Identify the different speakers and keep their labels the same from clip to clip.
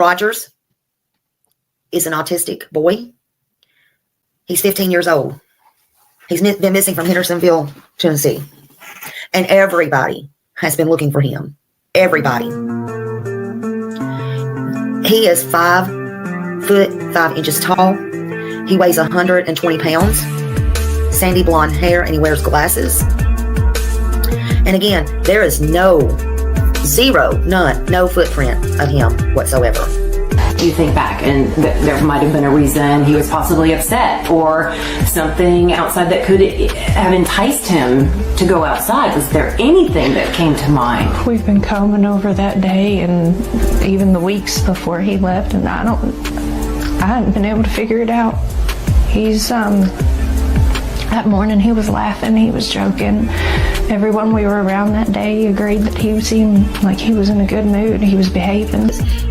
Speaker 1: Rogers is an autistic boy. He's 15 years old. He's been missing from Hendersonville, Tennessee. And everybody has been looking for him. Everybody. He is 5 foot 5 inches tall. He weighs 120 pounds. Sandy blonde hair, and he wears glasses. And again, there is no footprint of him whatsoever.
Speaker 2: You think back, and there might have been a reason he was possibly upset, or something outside that could have enticed him to go outside. Was there anything that came to mind?
Speaker 3: We've been combing over that day and even the weeks before he left, and I hadn't been able to figure it out. That morning he was laughing, he was joking. Everyone we were around that day agreed that he seemed like he was in a good mood. He was behaving.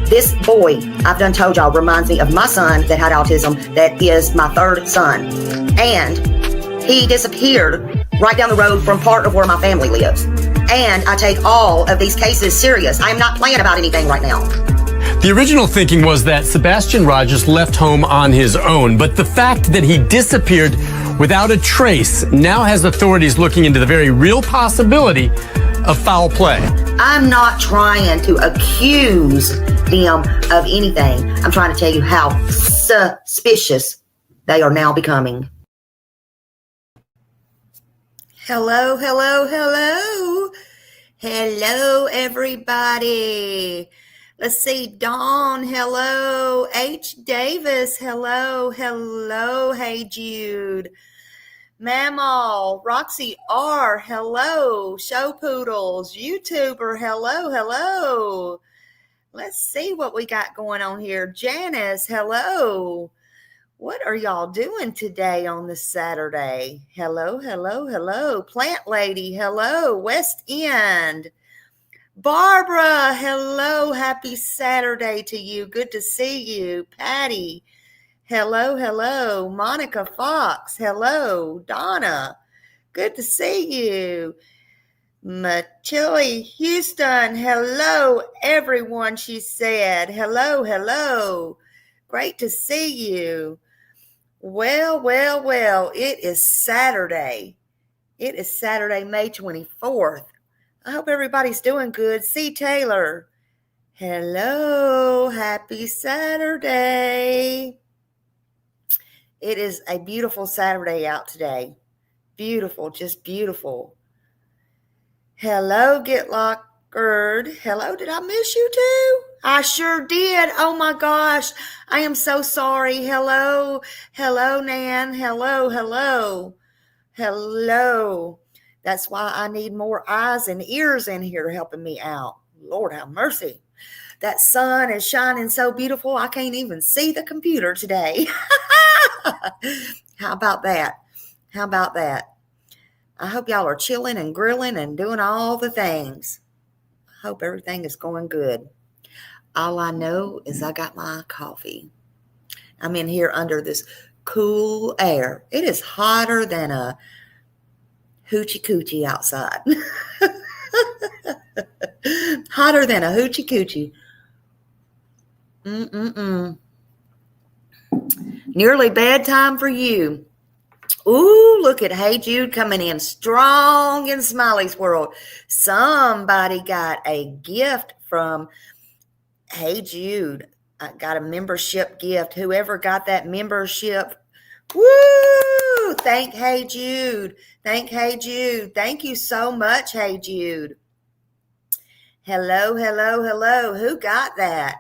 Speaker 1: This boy, I've done told y'all, reminds me of my son that had autism, that is my third son. And he disappeared right down the road from part of where my family lives. And I take all of these cases serious. I am not playing about anything right now.
Speaker 4: The original thinking was that Sebastian Rogers left home on his own, but the fact that he disappeared without a trace now has authorities looking into the very real possibility of foul play.
Speaker 1: I'm not trying to accuse them of anything. I'm trying to tell you how suspicious they are now becoming. Hello, hello, hello. Hello, everybody. Let's see, Dawn, hello. H. Davis, hello, hello. Hey, Jude. Mammal, Roxy R, hello. Show Poodles, YouTuber, hello, hello. Let's see what we got going on here. Janice, hello. What are y'all doing today on this Saturday? Hello, hello, hello. Plant Lady, hello. West End. Barbara, hello. Happy Saturday to you. Good to see you. Patty, hello, hello. Monica Fox, hello. Donna, good to see you. Matilly Houston, hello, everyone, she said. Hello, hello. Great to see you. Well, well, well, it is Saturday. It is Saturday, May 24th. I hope everybody's doing good. C. Taylor, hello, happy Saturday. It is a beautiful Saturday out today. Beautiful, just beautiful. Hello, Get Lockerd. Hello, did I miss you too? I sure did. Oh my gosh, I am so sorry. Hello, hello, Nan. Hello, hello, hello. That's why I need more eyes and ears in here helping me out. Lord have mercy. That sun is shining so beautiful, I can't even see the computer today. How about that? How about that? I hope y'all are chilling and grilling and doing all the things. I hope everything is going good. All I know is I got my coffee. I'm in here under this cool air. It is hotter than a hoochie coochie outside. Hotter than a hoochie coochie. Nearly bedtime for you. Ooh, look at Hey Jude coming in strong in Smiley's world. Somebody got a gift from Hey Jude. I got a membership gift. Whoever got that membership, woo! Thank Hey Jude. Thank Hey Jude. Thank you so much, Hey Jude. Hello, hello, hello. Who got that?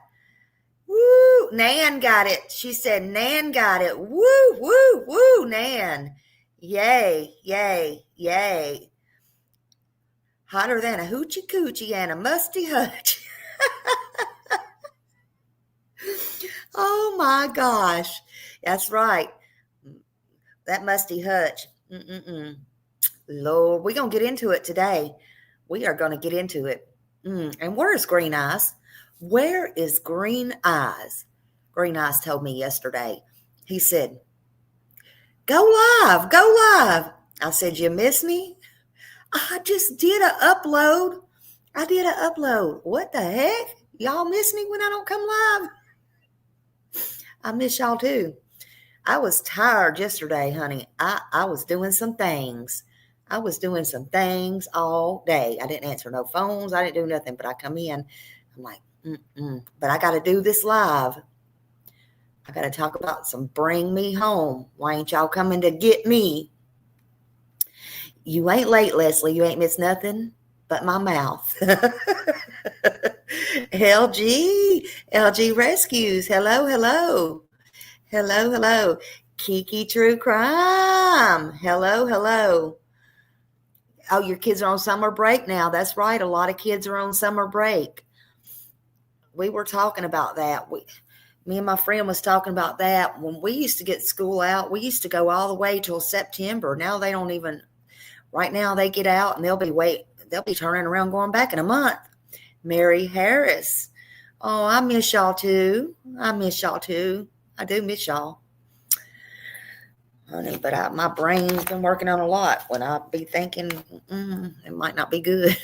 Speaker 1: Woo! Nan got it. She said Nan got it. Woo, woo, woo, Nan. Yay, yay, yay. Hotter than a hoochie coochie and a musty hutch. Oh my gosh. That's right. That musty hutch. Lord, we're going to get into it today. We are going to get into it. And where is Green Eyes? Where is Green Eyes? Green Eyes told me yesterday. He said, go live, go live. I said, you miss me? I just did an upload. What the heck? Y'all miss me when I don't come live? I miss y'all too. I was tired yesterday, honey. I was doing some things. I was doing some things all day. I didn't answer no phones. I didn't do nothing, but I come in. I'm like, but I got to do this live. I got to talk about some bring me home. Why ain't y'all coming to get me? You ain't late, Leslie. You ain't missed nothing but my mouth. LG Rescues. Hello, hello. Hello, hello. Kiki True Crime. Hello, hello. Oh, your kids are on summer break now. That's right. A lot of kids are on summer break. We were talking about that. Me and my friend was talking about that. When we used to get school out, we used to go all the way till September. Now they don't even, right now they get out and they'll be turning around going back in a month. Mary Harris. Oh, I miss y'all too. I miss y'all too. I do miss y'all. Honey, but my brain's been working on a lot when I be thinking it might not be good,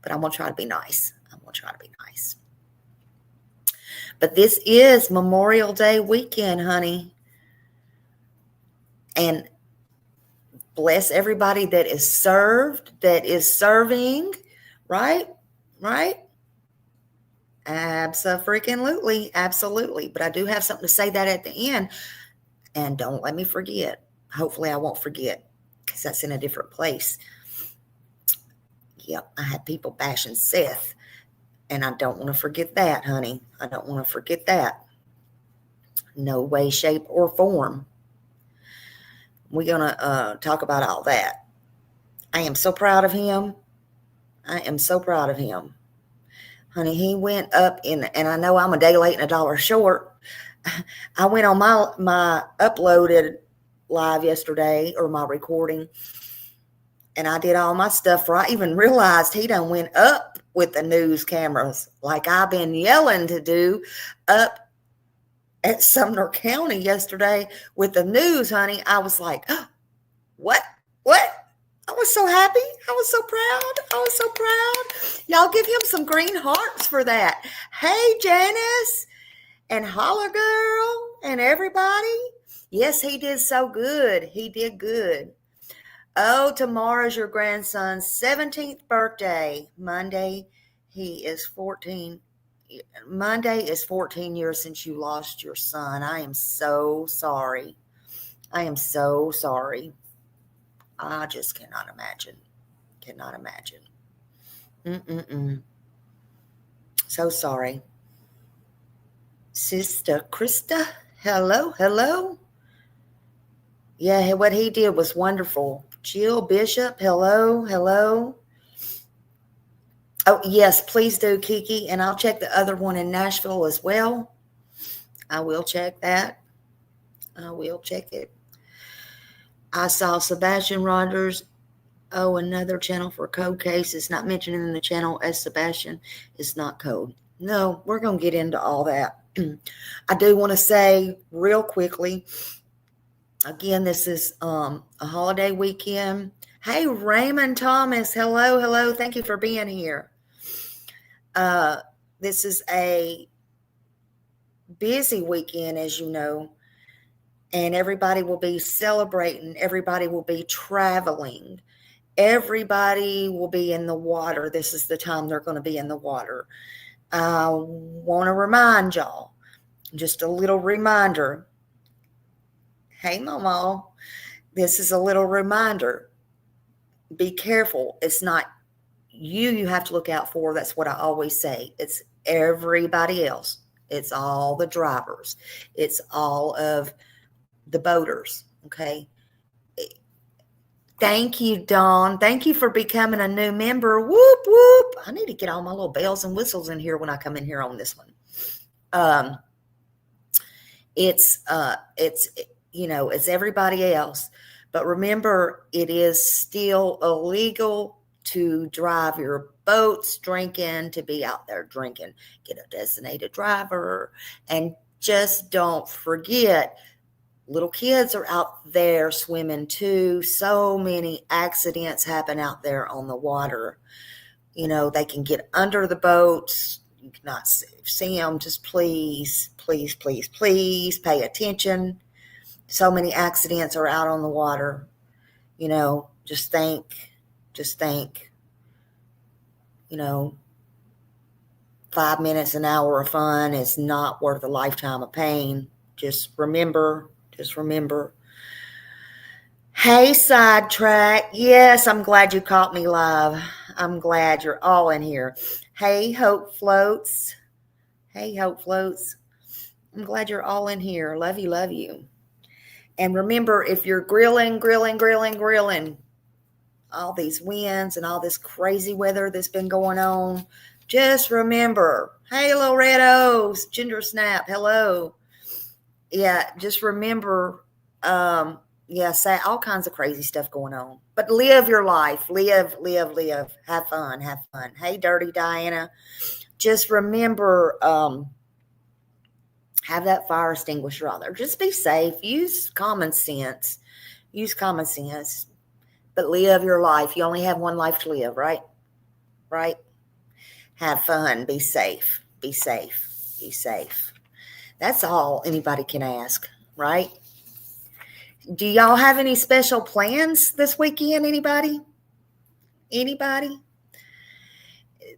Speaker 1: but I'm going to try to be nice. But this is Memorial Day weekend, honey. And bless everybody that is served, that is serving, right? Right? Absolutely. But I do have something to say that at the end. And don't let me forget. Hopefully I won't forget because that's in a different place. Yep, I had people bashing Seth. And I don't want to forget that, honey. I don't want to forget that. No way, shape, or form. We're going to talk about all that. I am so proud of him. Honey, he went up and I know I'm a day late and a dollar short. I went on my uploaded live yesterday, or my recording, and I did all my stuff right. I even realized he done went up with the news cameras like I've been yelling to do up at Sumner County yesterday with the news, honey. I was like, oh, what? I was so happy. I was so proud. Y'all give him some green hearts for that. Hey, Janice and Holler Girl and everybody. Yes, he did so good. He did good. Oh, tomorrow's your grandson's 17th birthday. Monday is 14 years since you lost your son. I am so sorry. I just cannot imagine. So sorry. Sister Krista, hello. Yeah, what he did was wonderful. Jill Bishop, hello. Oh, yes, please do, Kiki. And I'll check the other one in Nashville as well. I will check that. I will check it. I saw Sebastian Rogers. Oh, another channel for code cases. Not mentioned in the channel as Sebastian is not code. No, we're going to get into all that. I do want to say real quickly, again, this is a holiday weekend. Hey, Raymond Thomas. Hello. Thank you for being here. This is a busy weekend, as you know, and everybody will be celebrating. Everybody will be traveling. Everybody will be in the water. This is the time they're going to be in the water. I want to remind y'all, just a little reminder. Hey, Mama, this is a little reminder. Be careful. It's not you have to look out for. That's what I always say. It's everybody else. It's all the drivers. It's all of the boaters. Okay. Thank you, Dawn. Thank you for becoming a new member. Whoop, whoop. I need to get all my little bells and whistles in here when I come in here on this one. It's everybody else. But remember, it is still illegal to drive your boats drinking, to be out there drinking. Get a designated driver. And just don't forget, little kids are out there swimming too. So many accidents happen out there on the water. They can get under the boats. you cannot see them, just please, please, please, please pay attention. So many accidents are out on the water. Just think, 5 minutes, an hour of fun is not worth a lifetime of pain. Just remember. Hey, Sidetrack. Yes, I'm glad you caught me live. I'm glad you're all in here. Hey, Hope Floats. I'm glad you're all in here. Love you. And remember, if you're grilling, all these winds and all this crazy weather that's been going on, just remember, hey, Loretto's, Ginger Snap, hello. Yeah, just remember, say all kinds of crazy stuff going on. But live your life. Live. Have fun. Hey, Dirty Diana, just remember, have that fire extinguisher on there. Just be safe. Use common sense. But live your life. You only have one life to live, right? Have fun. Be safe. That's all anybody can ask, right? Do y'all have any special plans this weekend? Anybody?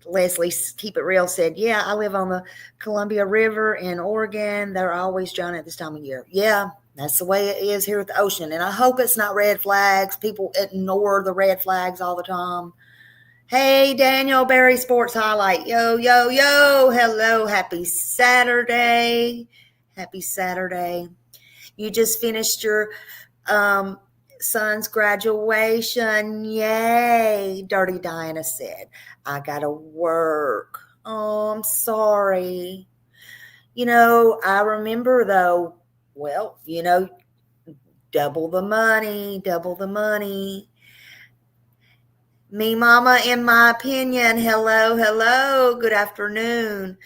Speaker 1: Leslie, Keep It Real, said, yeah, I live on the Columbia River in Oregon. They're always drowning at this time of year. Yeah, that's the way it is here at the ocean. And I hope it's not red flags. People ignore the red flags all the time. Hey, Daniel Berry Sports Highlight. Yo. Hello. Happy Saturday. You just finished your son's graduation. Yay. Dirty Diana said, I gotta work. Oh, I'm sorry. I remember though, double the money. Me mama, in my opinion, hello, good afternoon.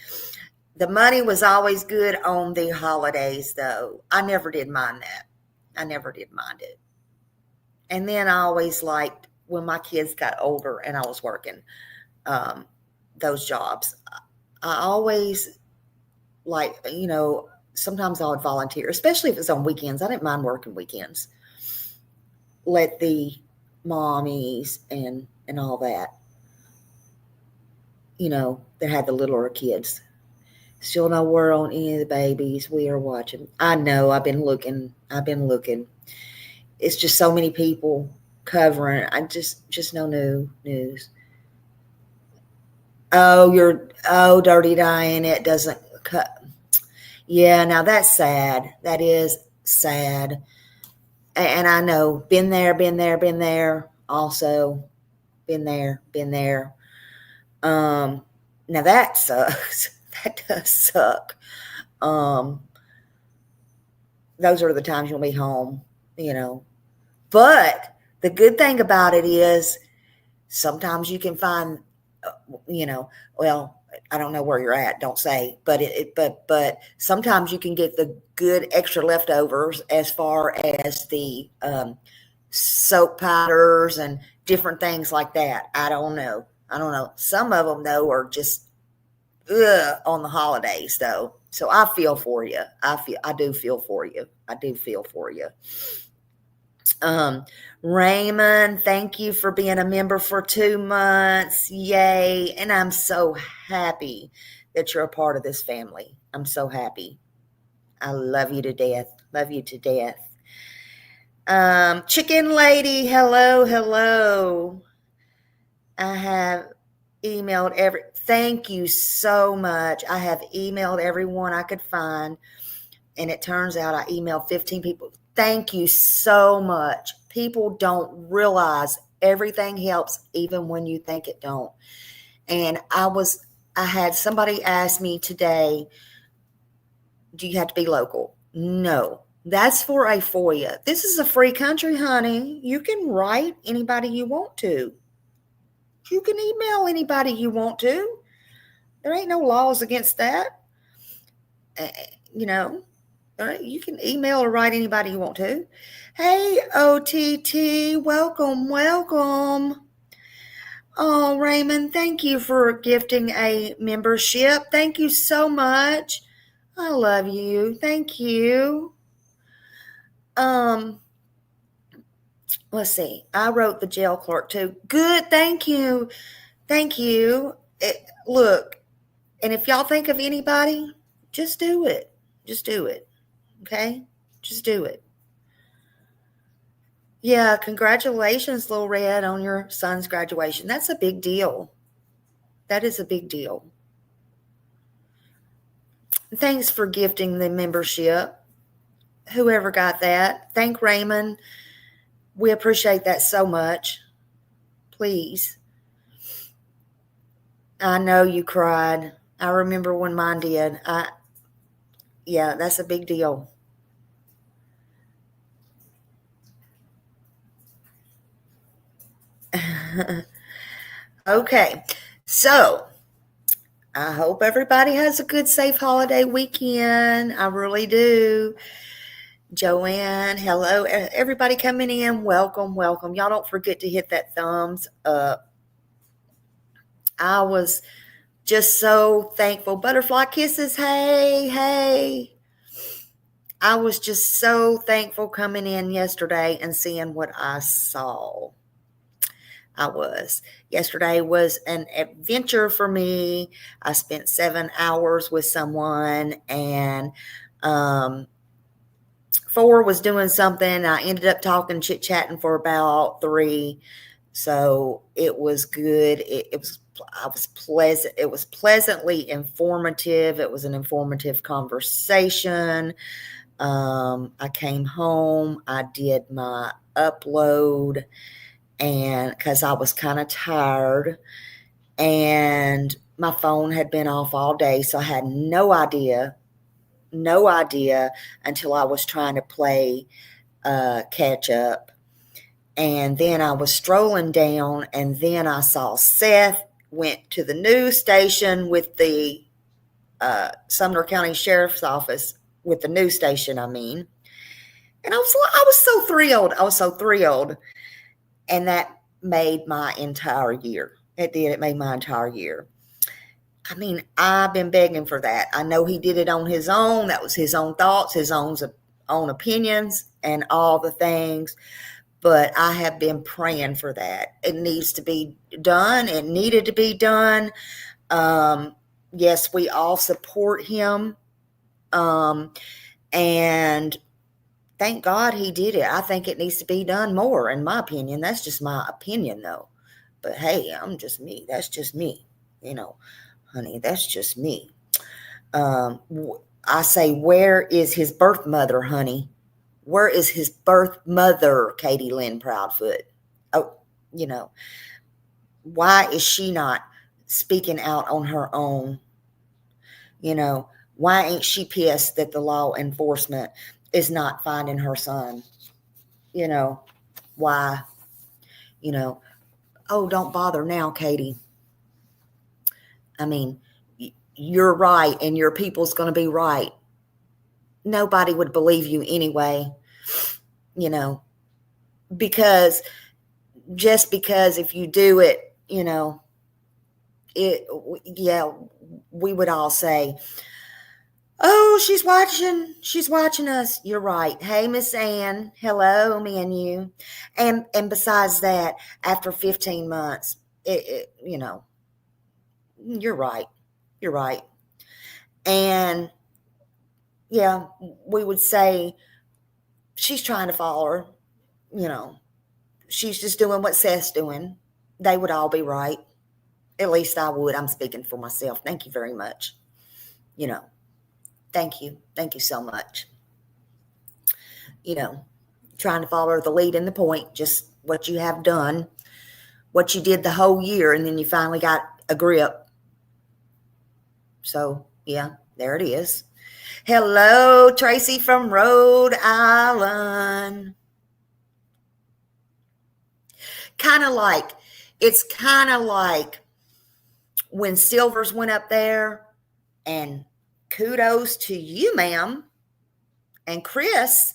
Speaker 1: The money was always good on the holidays though. I never did mind that. It. And then I always liked when my kids got older and I was working those jobs. I always sometimes I would volunteer, especially if it's on weekends. I didn't mind working weekends. Let the mommies and all that, that had the littler kids. Still no word on any of the babies. We are watching. I know. I've been looking. It's just so many people covering. I just no news. Oh, Dirty Diane. It doesn't cut. Yeah. Now that's sad. That is sad. And I know. Been there. Also, been there. Now that sucks. That does suck. Those are the times you'll be home, But the good thing about it is sometimes you can find, I don't know where you're at, don't say, but but sometimes you can get the good extra leftovers as far as the soap powders and different things like that. I don't know. Some of them though are just on the holidays though. So I feel for you. I do feel for you. Raymond, thank you for being a member for 2 months. Yay. And I'm so happy that you're a part of this family. I'm so happy. I love you to death. Chicken Lady, hello. I have emailed thank you so much. I have emailed everyone I could find, and it turns out I emailed 15 people. Thank you so much. People don't realize everything helps even when you think it don't. And I had somebody ask me today, do you have to be local? No, that's for a FOIA. This is a free country, honey. You can write anybody you want to. You can email anybody you want to. There ain't no laws against that. You can email or write anybody you want to. Hey, OTT, welcome. Oh, Raymond, thank you for gifting a membership. Thank you so much. I love you. Thank you. Um, let's see. I wrote the jail clerk too. Good. Thank you. Thank you. Look, and if y'all think of anybody, just do it. Just do it. Okay? Just do it. Yeah, congratulations, Little Red, on your son's graduation. That's a big deal. That is a big deal. Thanks for gifting the membership. Whoever got that. Thank Raymond. We appreciate that so much. Please. I know you cried. I remember when mine did. Yeah, that's a big deal. Okay, so I hope everybody has a good, safe holiday weekend. I really do. Joanne, hello. Everybody coming in, welcome, welcome. Y'all don't forget to hit that thumbs up. I was just so thankful. Butterfly kisses, hey, hey. I was just so thankful coming in yesterday and seeing what I saw. Yesterday was an adventure for me. I spent 7 hours with someone, and 4 was doing something. I ended up talking, chit-chatting for about 3. So it was good. It was pleasantly informative. It was an informative conversation. I came home, I did my upload, and because I was kind of tired, and my phone had been off all day, so I had no idea until I was trying to play catch up. And then I was strolling down, and then I saw Seth went to the news station with the Sumner County Sheriff's Office, with the news station, I mean. And I was so thrilled. I was so thrilled. And that made my entire year. It did. It made my entire year. I mean, I've been begging for that. I know he did it on his own. That was his own thoughts, his own opinions, and all the things. But I have been praying for that. It needs to be done. It needed to be done. Yes, we all support him. And thank God he did it. I think it needs to be done more, in my opinion. That's just my opinion, though. But hey, I'm just me. That's just me. Honey, that's just me. I say, where is his birth mother, honey? Where is his birth mother, Katie Lynn Proudfoot? Oh, why is she not speaking out on her own? Why ain't she pissed that the law enforcement is not finding her son? Why? Oh, don't bother now, Katie. I mean, you're right, and your people's going to be right. Nobody would believe you anyway, because if you do it, we would all say, oh, she's watching us. You're right. Hey, Miss Ann. Hello, me and you. And besides that, after 15 months, you're right. You're right. And yeah, we would say she's trying to follow her. She's just doing what Seth's doing. They would all be right. At least I would. I'm speaking for myself. Thank you very much. Thank you. Thank you so much. Trying to follow the lead and the point, just what you have done, what you did the whole year, and then you finally got a grip. So, yeah, there it is. Hello, Tracy from Rhode Island. It's kind of like when Silvers went up there, and kudos to you, ma'am, and Chris,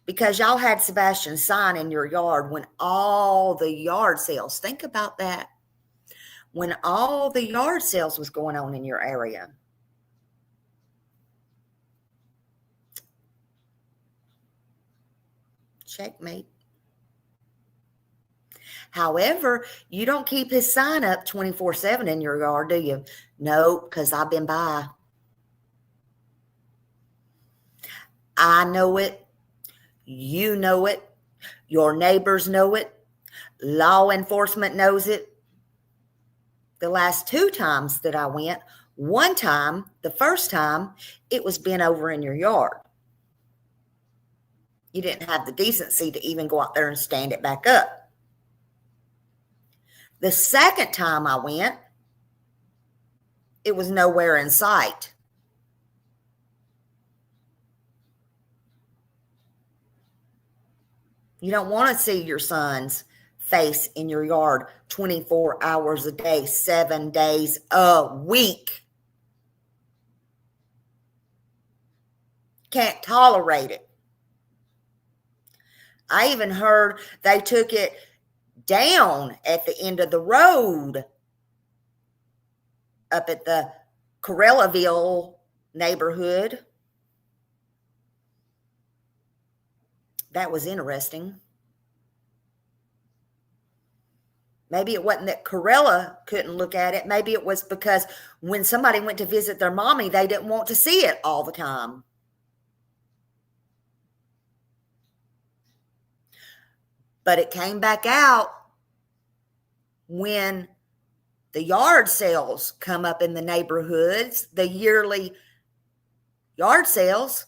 Speaker 1: because y'all had Sebastian's sign in your yard when all the yard sales, think about that, when all the yard sales was going on in your area. Checkmate. However, you don't keep his sign up 24/7 in your yard, do you? No, because I've been by. I know it. You know it. Your neighbors know it. Law enforcement knows it. The last 2 times that I went, one time, the first time, it was bent over in your yard. You didn't have the decency to even go out there and stand it back up. The second time I went, it was nowhere in sight. You don't want to see your son's face in your yard 24 hours a day, 7 days a week. Can't tolerate it. I even heard they took it down at the end of the road up at the Corellaville neighborhood. That was interesting. Maybe it wasn't that Corella couldn't look at it. Maybe it was because when somebody went to visit their mommy, they didn't want to see it all the time. But it came back out when the yard sales come up in the neighborhoods, the yearly yard sales.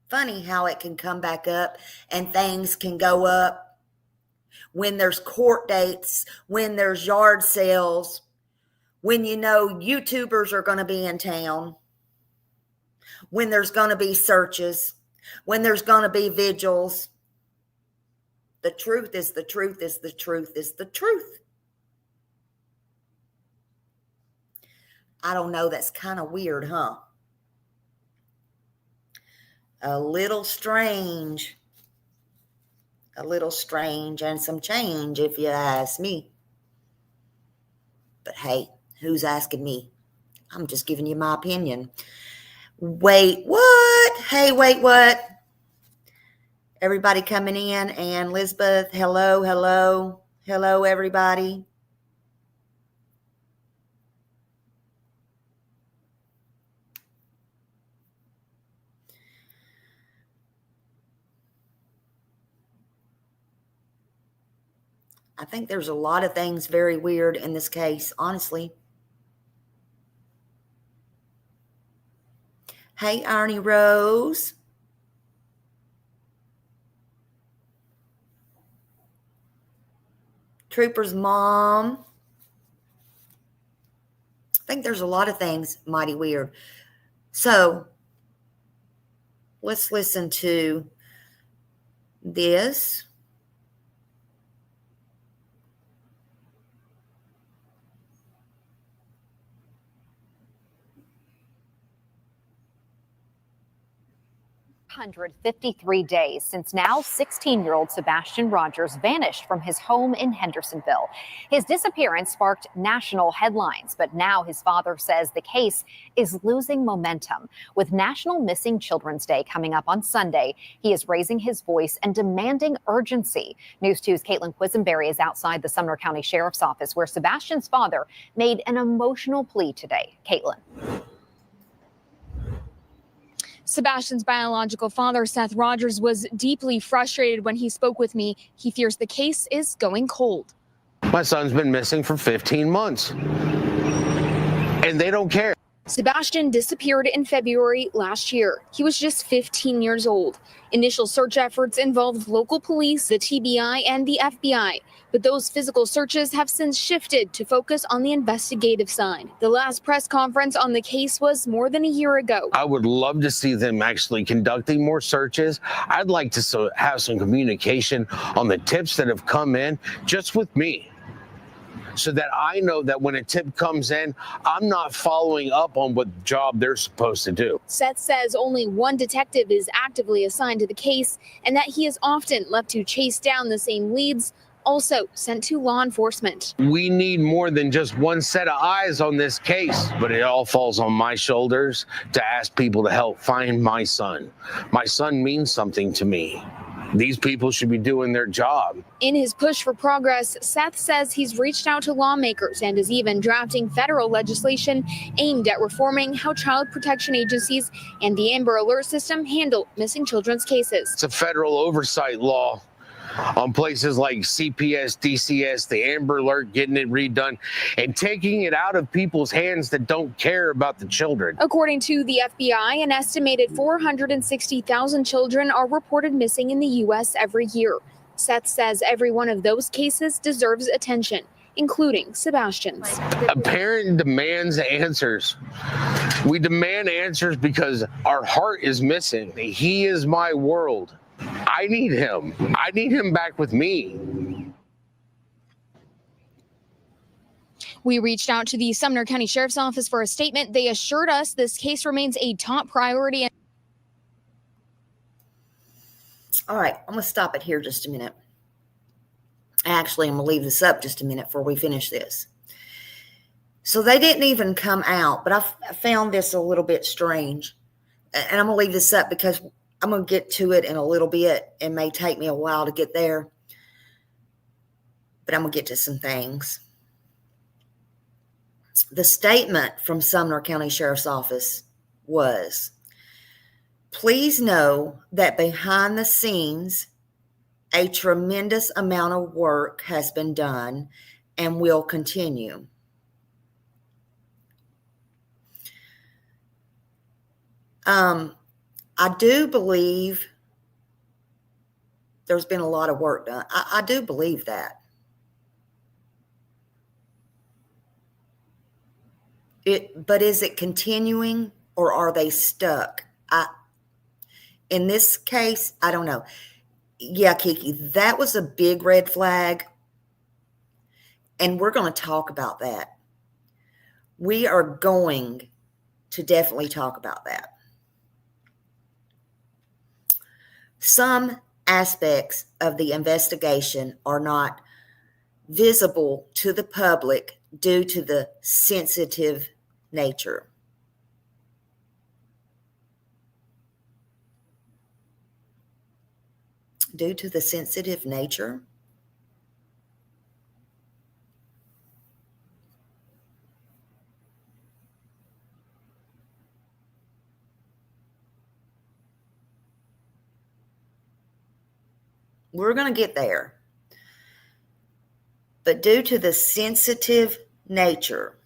Speaker 1: Funny how it can come back up and things can go up when there's court dates, when there's yard sales, when you know YouTubers are going to be in town, when there's going to be searches, when there's going to be vigils. The truth is the truth is the truth is the truth. I don't know. That's kind of weird, huh? A little strange and some change if you ask me. But hey, who's asking me? I'm just giving you my opinion. Wait, what? Hey, wait, what? Everybody coming in, and Lisbeth, hello, hello, hello, everybody. I think there's a lot of things very weird in this case, honestly. Hey, Arnie Rose. Trooper's mom. I think there's a lot of things mighty weird. So let's listen to this.
Speaker 5: $153 days since now 16-year-old Sebastian Rogers vanished from his home in Hendersonville. His disappearance sparked national headlines, but now his father says the case is losing momentum. With National Missing Children's Day coming up on Sunday, he is raising his voice and demanding urgency. News 2's Caitlin Quisenberry is outside the Sumner County Sheriff's Office, where Sebastian's father made an emotional plea today. Caitlin.
Speaker 6: Sebastian's biological father, Seth Rogers, was deeply frustrated when he spoke with me. He fears the case is going cold.
Speaker 7: My son's been missing for 15 months, and they don't care.
Speaker 6: Sebastian disappeared in February last year. He was just 15 years old. Initial search efforts involved local police, the TBI, and the FBI. But those physical searches have since shifted to focus on the investigative side. The last press conference on the case was more than a year ago.
Speaker 7: I would love to see them actually conducting more searches. I'd like to have some communication on the tips that have come in just with me, so that I know that when a tip comes in, I'm not following up on what job they're supposed to do.
Speaker 6: Seth says only one detective is actively assigned to the case and that he is often left to chase down the same leads, also sent to law enforcement.
Speaker 7: We need more than just one set of eyes on this case, but it all falls on my shoulders to ask people to help find my son. My son means something to me. These people should be doing their job.
Speaker 6: In his push for progress, Seth says he's reached out to lawmakers and is even drafting federal legislation aimed at reforming how child protection agencies and the Amber Alert system handle missing children's cases.
Speaker 7: It's a federal oversight law on places like CPS, DCS, the Amber Alert, getting it redone and taking it out of people's hands that don't care about the children.
Speaker 6: According to the FBI, an estimated 460,000 children are reported missing in the U.S. every year. Seth says every one of those cases deserves attention, including Sebastian's.
Speaker 7: A parent demands answers. We demand answers because our heart is missing. He is my world. I need him. I need him back with me.
Speaker 6: We reached out to the Sumner County Sheriff's Office for a statement. They assured us this case remains a top priority.
Speaker 1: All right, I'm going to stop it here just a minute. Actually, I'm going to leave this up just a minute before we finish this. So they didn't even come out, but I found this a little bit strange. And I'm going to leave this up because I'm going to get to it in a little bit. It may take me a while to get there, but I'm going to get to some things. The statement from Sumner County Sheriff's Office was, please know that behind the scenes, a tremendous amount of work has been done and will continue. I do believe there's been a lot of work done. I do believe that. But is it continuing or are they stuck? In this case, I don't know. Yeah, Kiki, that was a big red flag. And we're going to talk about that. We are going to definitely talk about that. Some aspects of the investigation are not visible to the public due to the sensitive nature. Due to the sensitive nature? We're going to get there. But due to the sensitive nature,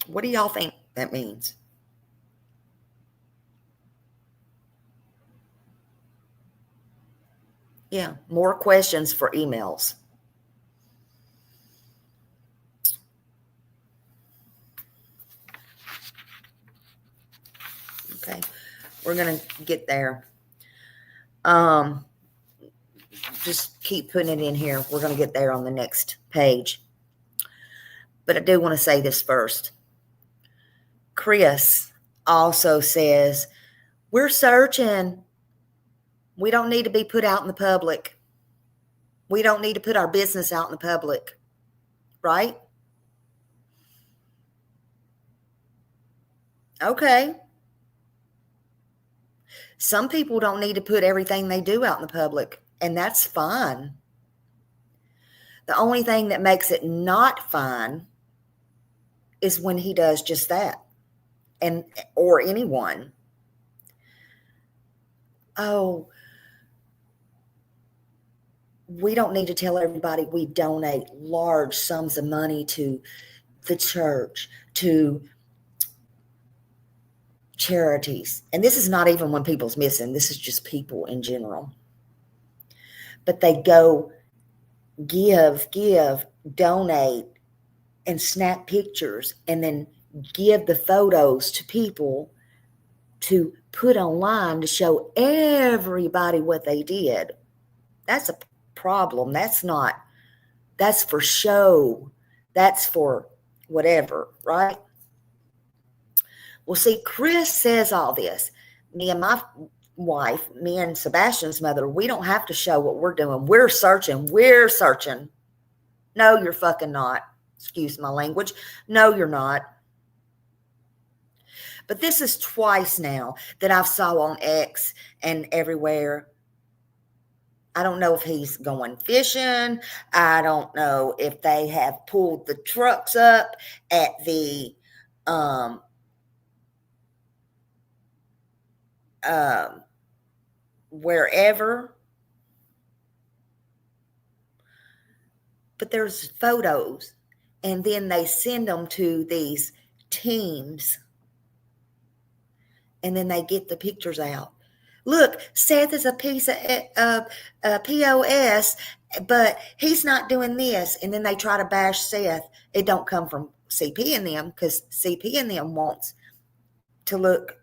Speaker 1: what do y'all think that means? Yeah, more questions for emails. Okay, we're going to get there. Just keep putting it in here. We're going to get there on the next page. But I do want to say this first. Chris also says, we're searching. We don't need to be put out in the public. We don't need to put our business out in the public. Right? Okay. Some people don't need to put everything they do out in the public, and that's fine. The only thing that makes it not fine is when he does just that, and or anyone. Oh, we don't need to tell everybody we donate large sums of money to the church, to charities. And this is not even when people's missing. This is just people in general. But they go give, donate, and snap pictures, and then give the photos to people to put online to show everybody what they did. That's a problem. That's for show. That's for whatever, right? Well, see, Chris says all this. Me and my wife, me and Sebastian's mother, we don't have to show what we're doing. We're searching. No, you're fucking not. Excuse my language. No, you're not. But this is twice now that I've saw on X and everywhere. I don't know if he's going fishing. I don't know if they have pulled the trucks up at the wherever. But there's photos, and then they send them to these teams, and then they get the pictures out. Look, Seth is a piece of POS, but he's not doing this. And then they try to bash Seth. It don't come from CP and them, because CP and them wants to look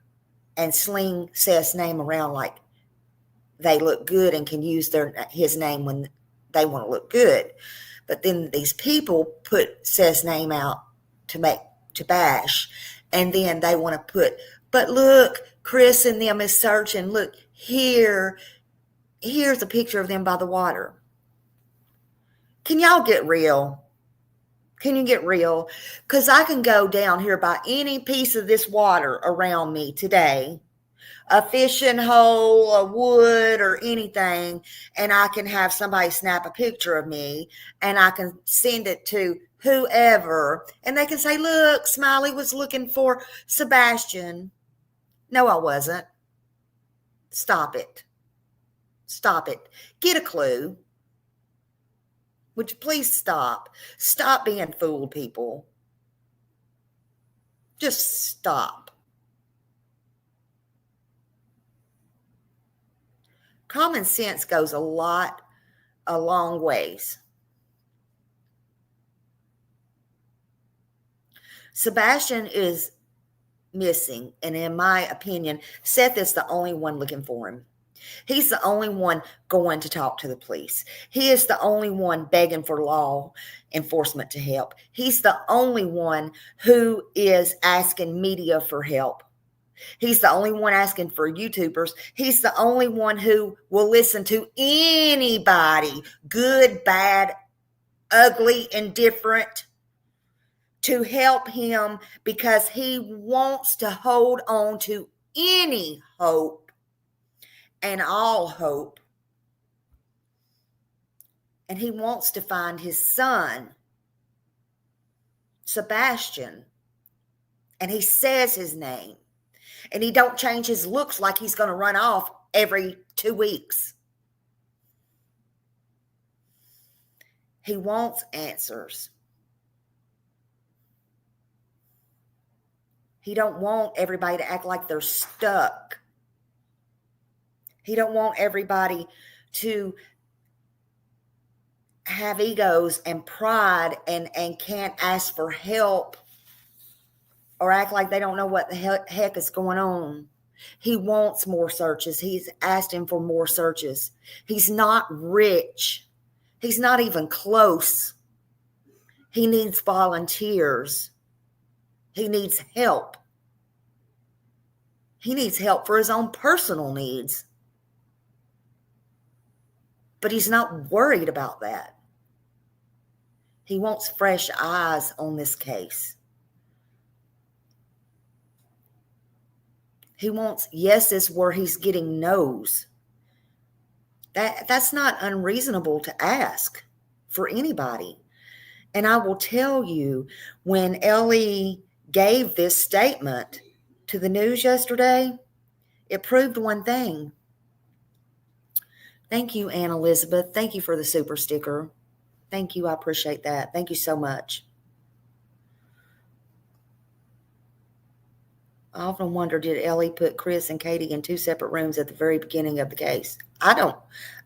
Speaker 1: and sling Seth's name around like they look good and can use his name when they want to look good. But then these people put Seth's name out to bash, and then they want to put, but look, Chris and them is searching. Look, here's a picture of them by the water. Can y'all get real? Can you get real? Because I can go down here by any piece of this water around me today, a fishing hole, a wood, or anything, and I can have somebody snap a picture of me, and I can send it to whoever, and they can say, look, Smiley was looking for Sebastian. No, I wasn't. Stop it. Stop it. Get a clue. Would you please stop? Stop being fooled, people. Just stop. Common sense goes a long ways. Sebastian is missing, and in my opinion, Seth is the only one looking for him. He's the only one going to talk to the police. He is the only one begging for law enforcement to help. He's the only one who is asking media for help. He's the only one asking for YouTubers. He's the only one who will listen to anybody, good, bad, ugly, indifferent, to help him, because he wants to hold on to any hope and all hope. And he wants to find his son, Sebastian. And he says his name. And he don't change his looks like he's going to run off every 2 weeks. He wants answers. He don't want everybody to act like they're stuck. He don't want everybody to have egos and pride and can't ask for help or act like they don't know what the heck is going on. He wants more searches. He's asking for more searches. He's not rich. He's not even close. He needs volunteers. He needs help. He needs help for his own personal needs. But he's not worried about that. He wants fresh eyes on this case. He wants yeses where he's getting no's. That's not unreasonable to ask for anybody. And I will tell you, when Ellie gave this statement to the news yesterday, it proved one thing. Thank you, Ann Elizabeth. Thank you for the super sticker. Thank you. I appreciate that. Thank you so much. I often wonder, did Ellie put Chris and Katie in 2 separate rooms at the very beginning of the case? I don't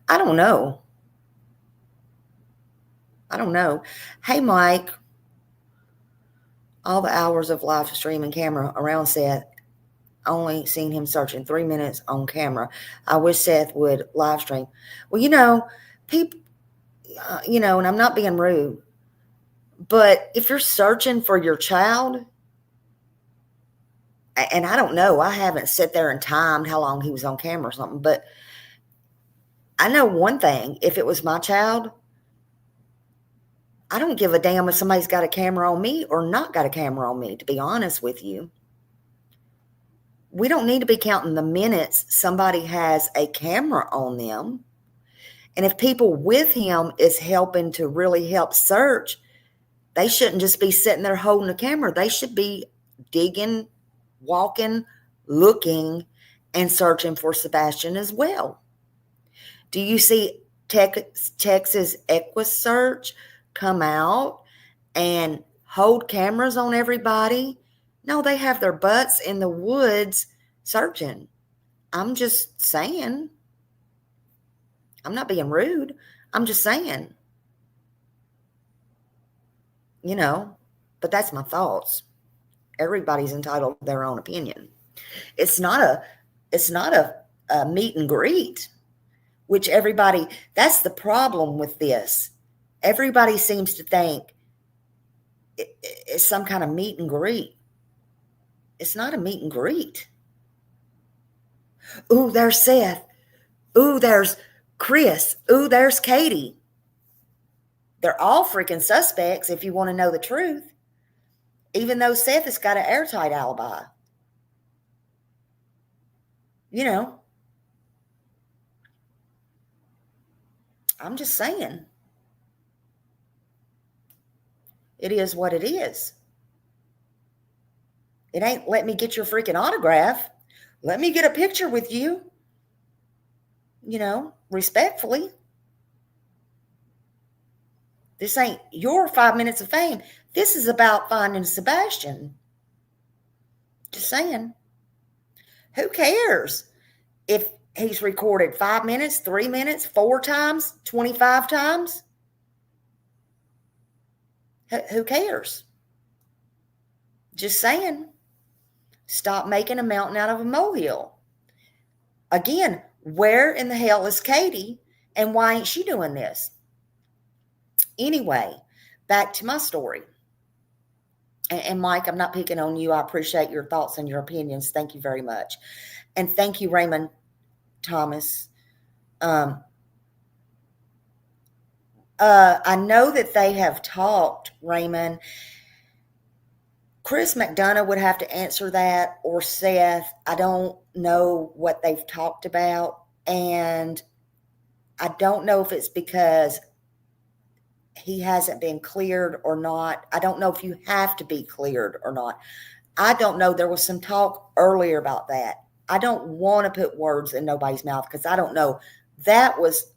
Speaker 1: know. I don't know. Hey, Mike. All the hours of live stream and camera around Seth. only seen him searching 3 minutes on camera. I wish Seth would live stream. Well, people, and I'm not being rude, but if you're searching for your child, and I don't know, I haven't sat there and timed how long he was on camera or something, but I know one thing. If it was my child, I don't give a damn if somebody's got a camera on me or not got a camera on me, to be honest with you. We don't need to be counting the minutes somebody has a camera on them. And if people with him is helping to really help search, they shouldn't just be sitting there holding the camera. They should be digging, walking, looking, and searching for Sebastian as well. Do you see Texas EquuSearch come out and hold cameras on everybody? No, they have their butts in the woods searching. I'm just saying. I'm not being rude. I'm just saying. But that's my thoughts. Everybody's entitled to their own opinion. It's not a meet and greet, which that's the problem with this. Everybody seems to think it's some kind of meet and greet. It's not a meet and greet. Ooh, there's Seth. Ooh, there's Chris. Ooh, there's Katie. They're all freaking suspects if you want to know the truth. Even though Seth has got an airtight alibi. I'm just saying. It is what it is. It ain't let me get your freaking autograph. Let me get a picture with you. Respectfully. This ain't your 5 minutes of fame. This is about finding Sebastian. Just saying. Who cares if he's recorded 5 minutes, 3 minutes, 4 times, 25 times? Who cares? Just saying. Stop making a mountain out of a molehill. Again, where in the hell is Katie, and why ain't she doing this? Anyway, back to my story. And Mike, I'm not picking on you. I appreciate your thoughts and your opinions. Thank you very much. And thank you, Raymond Thomas. I know that they have talked, Raymond. Chris McDonough would have to answer that, or Seth. I don't know what they've talked about. And I don't know if it's because he hasn't been cleared or not. I don't know if you have to be cleared or not. I don't know. There was some talk earlier about that. I don't want to put words in nobody's mouth because I don't know. That was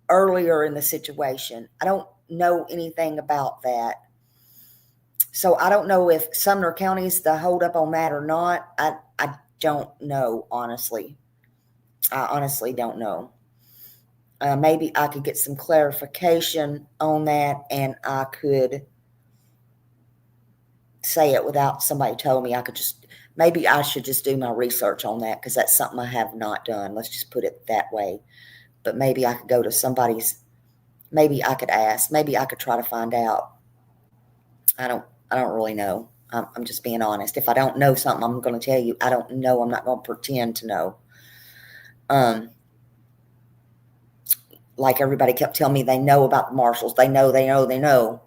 Speaker 1: earlier in the situation. I don't know anything about that. So I don't know if Sumner County is the holdup on that or not. I don't know, honestly. I honestly don't know. Maybe I could get some clarification on that, and I could say it without somebody telling me. Maybe I should just do my research on that, because that's something I have not done. Let's just put it that way. But maybe I could go to maybe I could ask. Maybe I could try to find out. I don't really know. I'm just being honest. If I don't know something, I'm going to tell you I don't know. I'm not going to pretend to know. Like everybody kept telling me they know about the marshals. They know.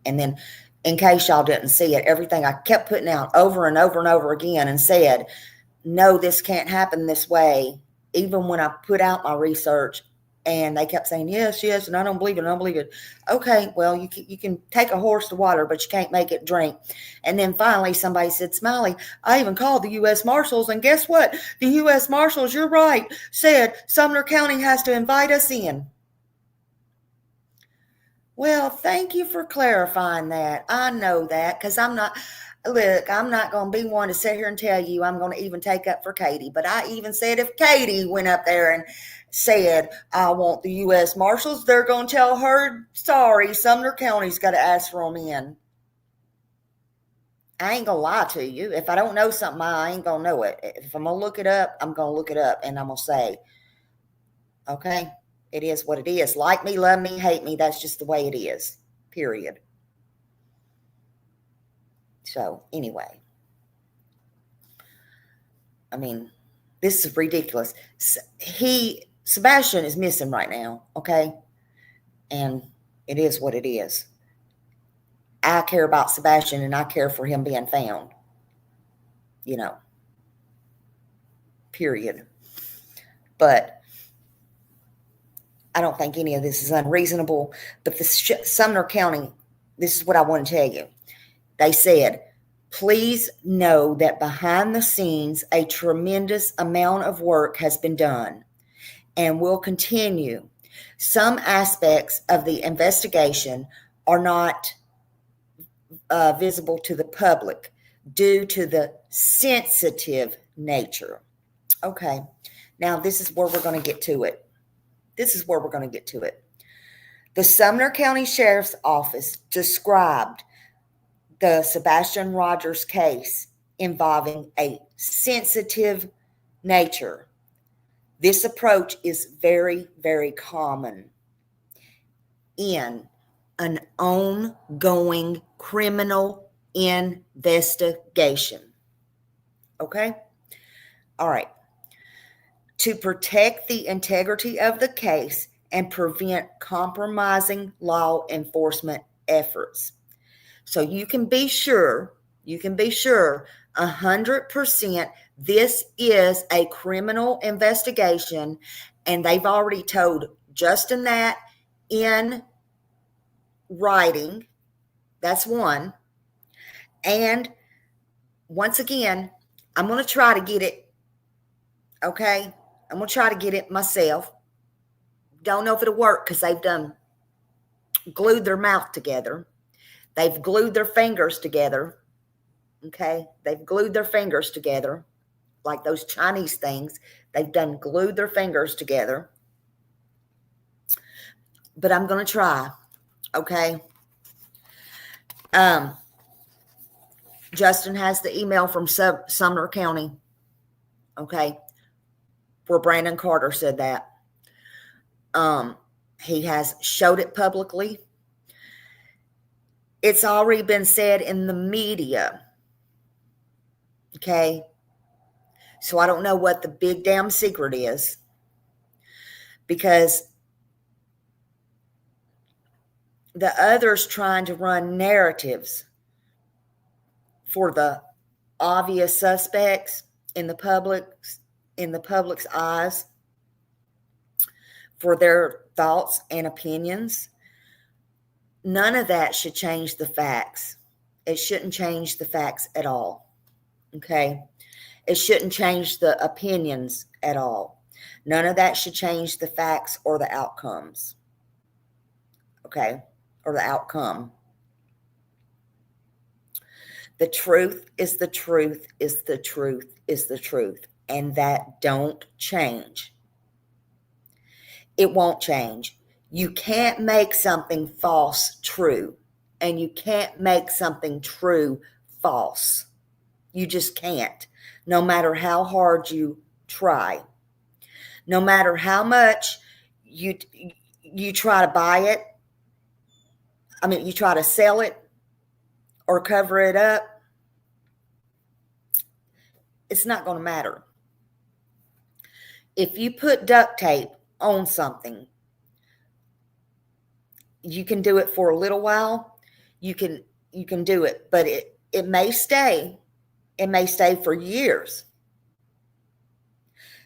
Speaker 1: And then in case y'all didn't see it, everything I kept putting out over and over and over again and said, no, this can't happen this way. Even when I put out my research, and they kept saying, yes, and I don't believe it. Okay, well, you can take a horse to water, but you can't make it drink. And then finally somebody said, Smiley, I even called the U.S. Marshals, and guess what? The U.S. Marshals, you're right, said Sumner County has to invite us in. Well, thank you for clarifying that. I know that, because I'm not going to be one to sit here and tell you I'm going to even take up for Katie. But I even said if Katie went up there and said, I want the U.S. Marshals, they're going to tell her, sorry, Sumner County's got to ask for them in. I ain't gonna lie to you. If I don't know something, I ain't gonna know it. If I'm gonna look it up, I'm gonna look it up, and I'm gonna say, okay, it is what it is. Like me, love me, hate me. That's just the way it is. Period. So anyway, I mean, this is ridiculous. Sebastian is missing right now. Okay, and it is what it is. I care about Sebastian, and I care for him being found. You know. Period. But I don't think any of this is unreasonable. But the Sumner County, this is what I want to tell you. They said, please know that behind the scenes, a tremendous amount of work has been done and will continue. Some aspects of the investigation are not visible to the public due to the sensitive nature. Okay, now this is where we're going to get to it. The Sumner County Sheriff's Office described the Sebastian Rogers case involving a sensitive nature. This approach is very, very common in an ongoing criminal investigation. Okay? All right. To protect the integrity of the case and prevent compromising law enforcement efforts. So you can be sure 100% this is a criminal investigation, and they've already told Justin that in writing. That's one. And once again, I'm going to try to get it. Okay? I'm going to try to get it myself. Don't know if it'll work because they've glued their mouth together. They've glued their fingers together. Okay? They've glued their fingers together like those Chinese things. They've glued their fingers together. But I'm going to try. Okay? Justin has the email from Sumner County. Okay? Where Brandon Carter said that. He has showed it publicly. It's already been said in the media. Okay? So I don't know what the big damn secret is. Because the others trying to run narratives for the obvious suspects in the public's eyes, for their thoughts and opinions. None of that should change the facts. It shouldn't change the facts at all. Okay? It shouldn't change the opinions at all. None of that should change the facts or the outcomes. Okay? Or the outcome. The truth is the truth is the truth is the truth. And that don't change. It won't change. You can't make something false true. And you can't make something true false. You just can't. No matter how hard you try. No matter how much you try to buy it. I mean, you try to sell it or cover it up. It's not going to matter. If you put duct tape on something, you can do it for a little while. You can do it, but it may stay. It may stay for years.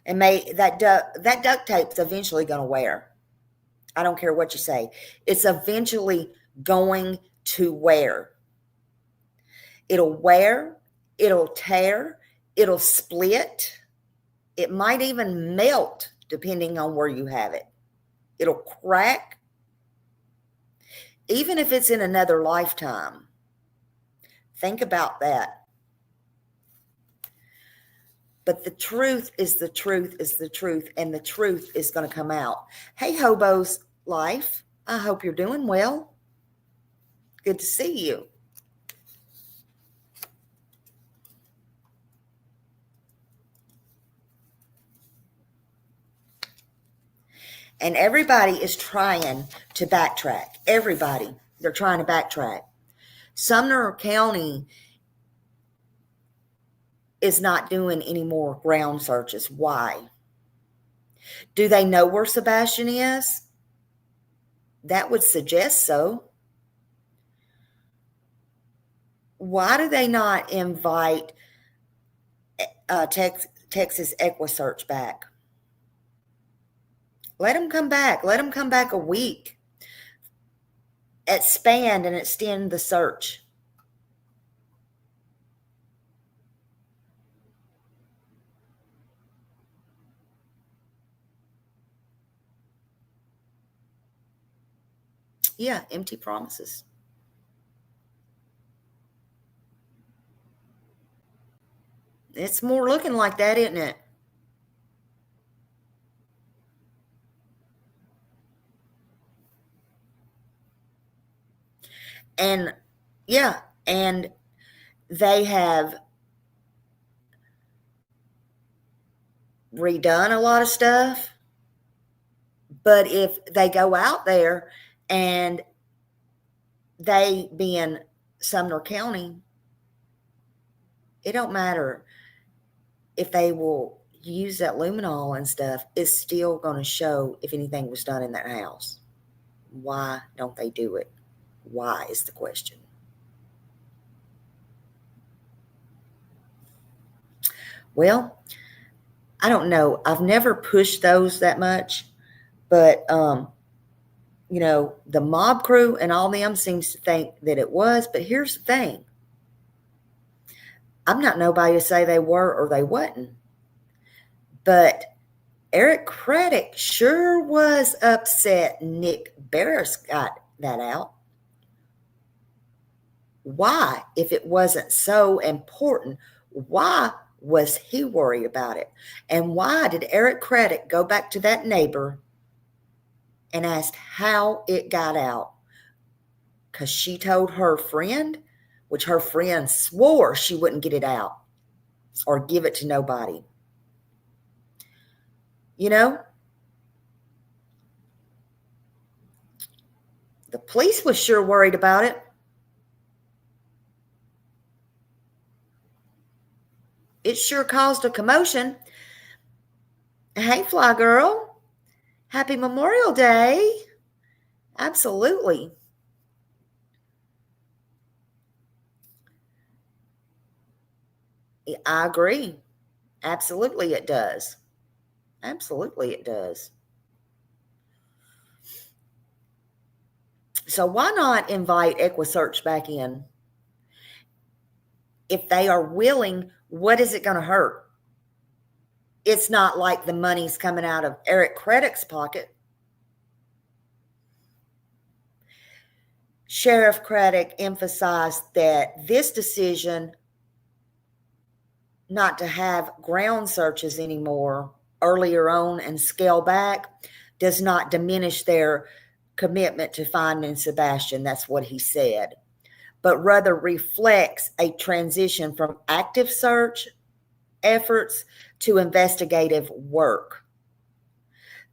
Speaker 1: That duct tape's eventually going to wear. I don't care what you say. It's eventually going to wear. It'll wear. It'll tear. It'll split. It might even melt depending on where you have it. It'll crack. Even if it's in another lifetime. Think about that. But the truth is the truth is the truth, and the truth is going to come out. Hey, Hobo's Life. I hope you're doing well. Good to see you. And everybody is trying to backtrack. Everybody. They're trying to backtrack. Sumner County is not doing any more ground searches. Why? Do they know where Sebastian is? That would suggest so. Why do they not invite Texas EquiSearch back? Let them come back. Let them come back a week. Expand and extend the search. Yeah, empty promises. It's more looking like that, isn't it? And yeah, and they have redone a lot of stuff. But if they go out there and they being Sumner County, it don't matter if they will use that luminol and stuff, it's still going to show if anything was done in that house. Why don't they do it? Why is the question. Well, I don't know. I've never pushed those that much, but you know, the mob crew and all them seems to think that it was. But here's the thing. I'm not nobody to say they were or they wasn't. But Eric Craddock sure was upset Nick Barris got that out. Why, if it wasn't so important, why was he worried about it? And why did Eric Craddock go back to that neighbor and ask how it got out? Because she told her friend, which her friend swore she wouldn't get it out or give it to nobody. You know, the police was sure worried about it. It sure caused a commotion. Hey, Fly Girl. Happy Memorial Day. Absolutely. I agree. Absolutely it does. Absolutely it does. So why not invite EquiSearch back in? If they are willing, what is it going to hurt? It's not like the money's coming out of Eric Craddock's pocket. Sheriff Craddock emphasized that this decision not to have ground searches anymore earlier on and scale back does not diminish their commitment to finding Sebastian. That's what he said. But rather reflects a transition from active search efforts to investigative work.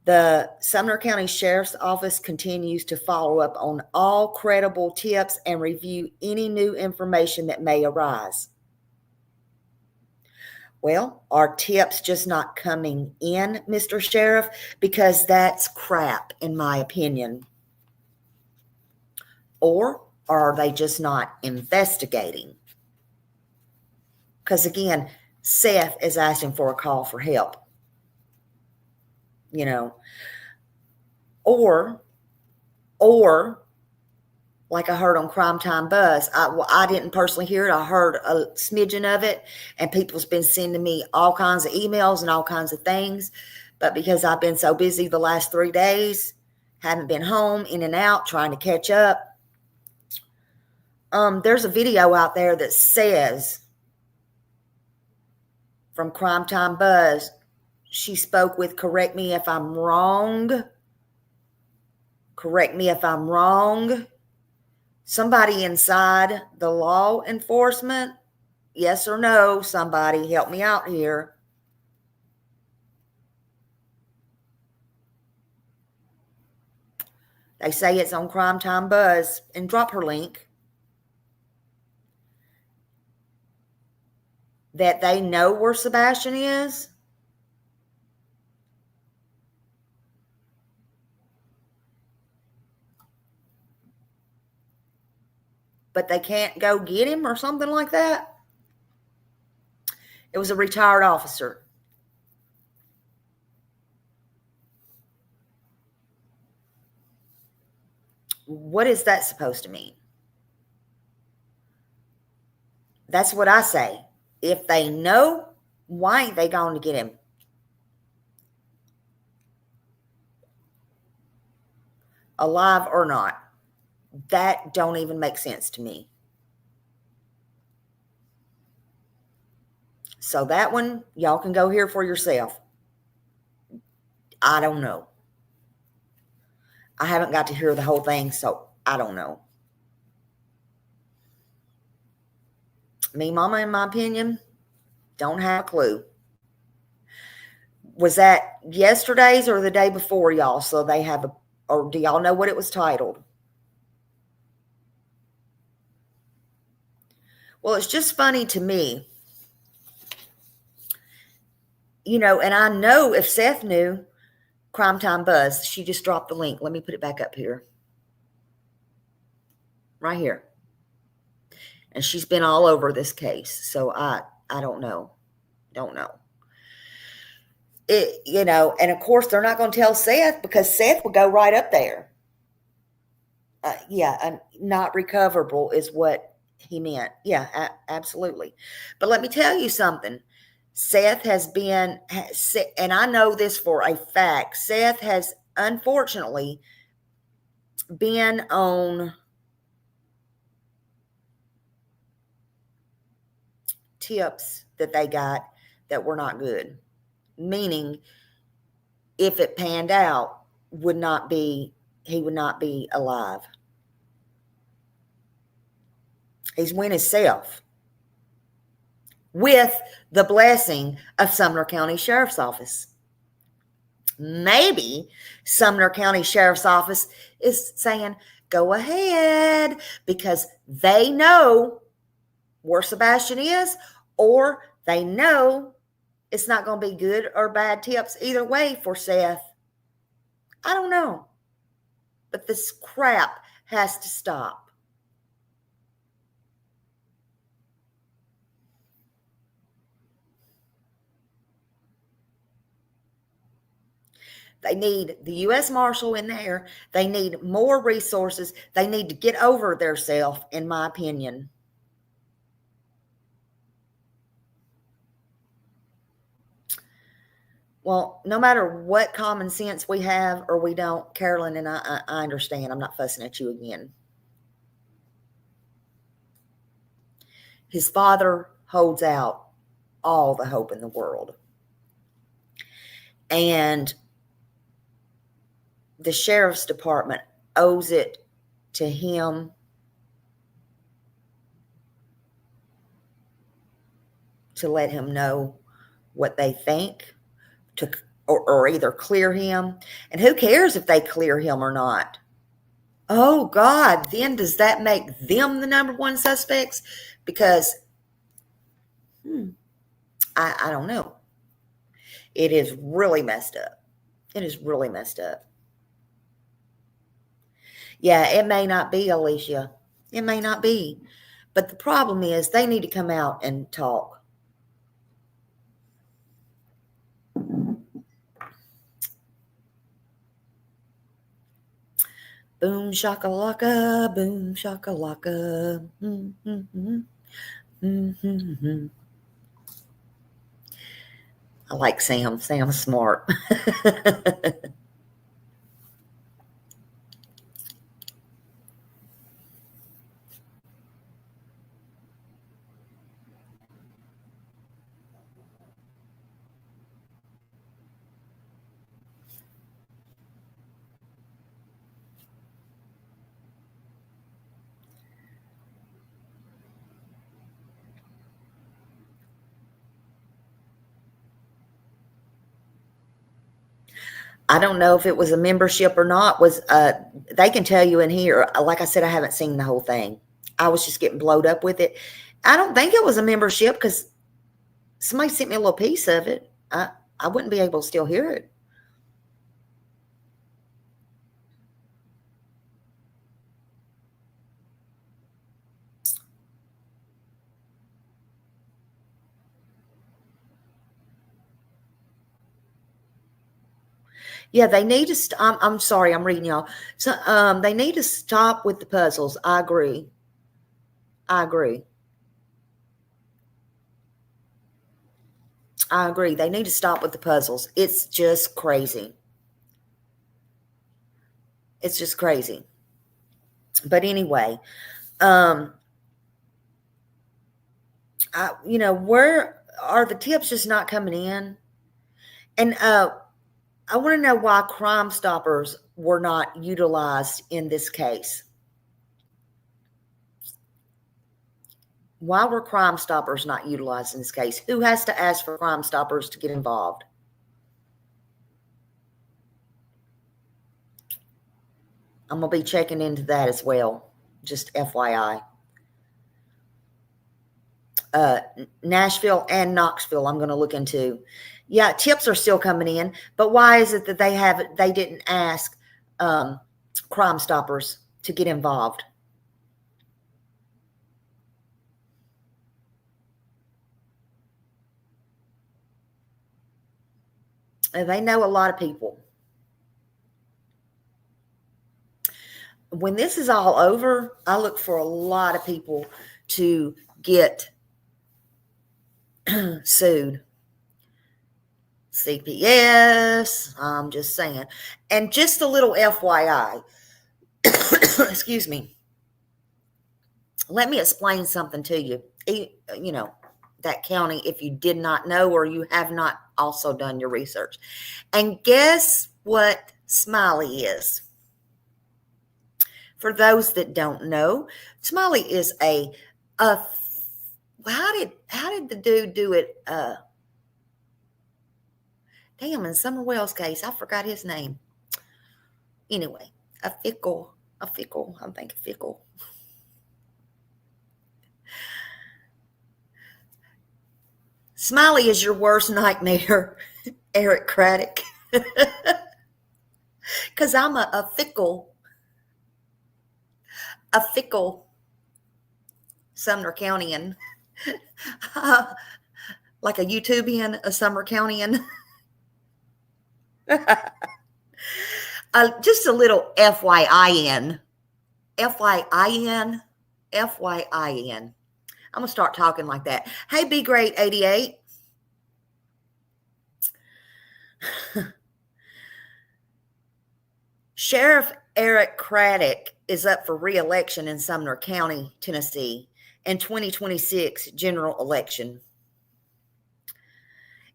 Speaker 1: The Sumner County Sheriff's Office continues to follow up on all credible tips and review any new information that may arise. Well, are tips just not coming in, Mr. Sheriff? Because that's crap, in my opinion. Or are they just not investigating? Because again, Seth is asking for a call for help. You know, or like I heard on Crime Time Buzz, I didn't personally hear it. I heard a smidgen of it, and people's been sending me all kinds of emails and all kinds of things. But because I've been so busy the last 3 days, haven't been home, in and out, trying to catch up. There's a video out there that says from Crime Time Buzz, she spoke with, correct me if I'm wrong. Correct me if I'm wrong. Somebody inside the law enforcement, yes or no, somebody help me out here. They say it's on Crime Time Buzz, and drop her link, that they know where Sebastian is. But they can't go get him or something like that. It was a retired officer. What is that supposed to mean? That's what I say. If they know, why ain't they going to get him? Alive or not. That don't even make sense to me. So that one, y'all can go hear for yourself. I don't know. I haven't got to hear the whole thing, so I don't know. Me, mama, in my opinion, don't have a clue. Was that yesterday's or the day before, y'all? So they have a, or do y'all know what it was titled? Well, it's just funny to me. You know, and I know if Seth knew, Crime Time Buzz, she just dropped the link. Let me put it back up here. Right here. And she's been all over this case. So I don't know. Don't know. It, you know, and of course they're not going to tell Seth because Seth will go right up there. Yeah, not recoverable is what he meant. Yeah, absolutely. But let me tell you something. Seth has been, and I know this for a fact, Seth has unfortunately been on tips that they got that were not good. Meaning, if it panned out, he would not be alive. He's went himself with the blessing of Sumner County Sheriff's Office. Maybe Sumner County Sheriff's Office is saying, go ahead, because they know where Sebastian is, or they know it's not going to be good or bad tips either way for Seth. I don't know. But this crap has to stop. They need the U.S. Marshal in there. They need more resources. They need to get over themselves, in my opinion. Well, no matter what common sense we have or we don't, Carolyn, and I understand. I'm not fussing at you again. His father holds out all the hope in the world. And the sheriff's department owes it to him to let him know what they think, or either clear him. And who cares if they clear him or not? Oh God, then does that make them the number one suspects? Because I don't know. It is really messed up. It is really messed up. Yeah, it may not be, Alicia. It may not be. But the problem is they need to come out and talk. Boom shakalaka, boom shakalaka. Mm-hmm. Mm-hmm. I like Sam. Sam's smart. I don't know if it was a membership or not. they can tell you in here, like I said, I haven't seen the whole thing. I was just getting blowed up with it. I don't think it was a membership because somebody sent me a little piece of it. I wouldn't be able to still hear it. Yeah, they need to. I'm sorry, I'm reading y'all. So, they need to stop with the puzzles. I agree. I agree. I agree. They need to stop with the puzzles. It's just crazy. It's just crazy. But anyway, where are the tips just not coming in? And I want to know why Crime Stoppers were not utilized in this case. Why were Crime Stoppers not utilized in this case? Who has to ask for Crime Stoppers to get involved? I'm going to be checking into that as well. Just FYI. Nashville and Knoxville, I'm going to look into. Yeah, tips are still coming in, but why is it that they didn't ask Crime Stoppers to get involved? They know a lot of people. When this is all over, I look for a lot of people to get sued. CPS, I'm just saying. And just a little FYI, excuse me. Let me explain something to you. That county, if you did not know or you have not also done your research. And guess what Smiley is? For those that don't know, Smiley is how did the dude do it? Damn, in Summer Wells' case, I forgot his name. Anyway, I think Fickle. Smiley is your worst nightmare, Eric Craddock. Because I'm a fickle Sumner Countian. Like a YouTubian, a Sumner Countian. Just a little FYIN. FYIN. I'm going to start talking like that. Hey, Be Great 88. Sheriff Eric Craddock is up for re-election in Sumner County, Tennessee, in 2026 general election.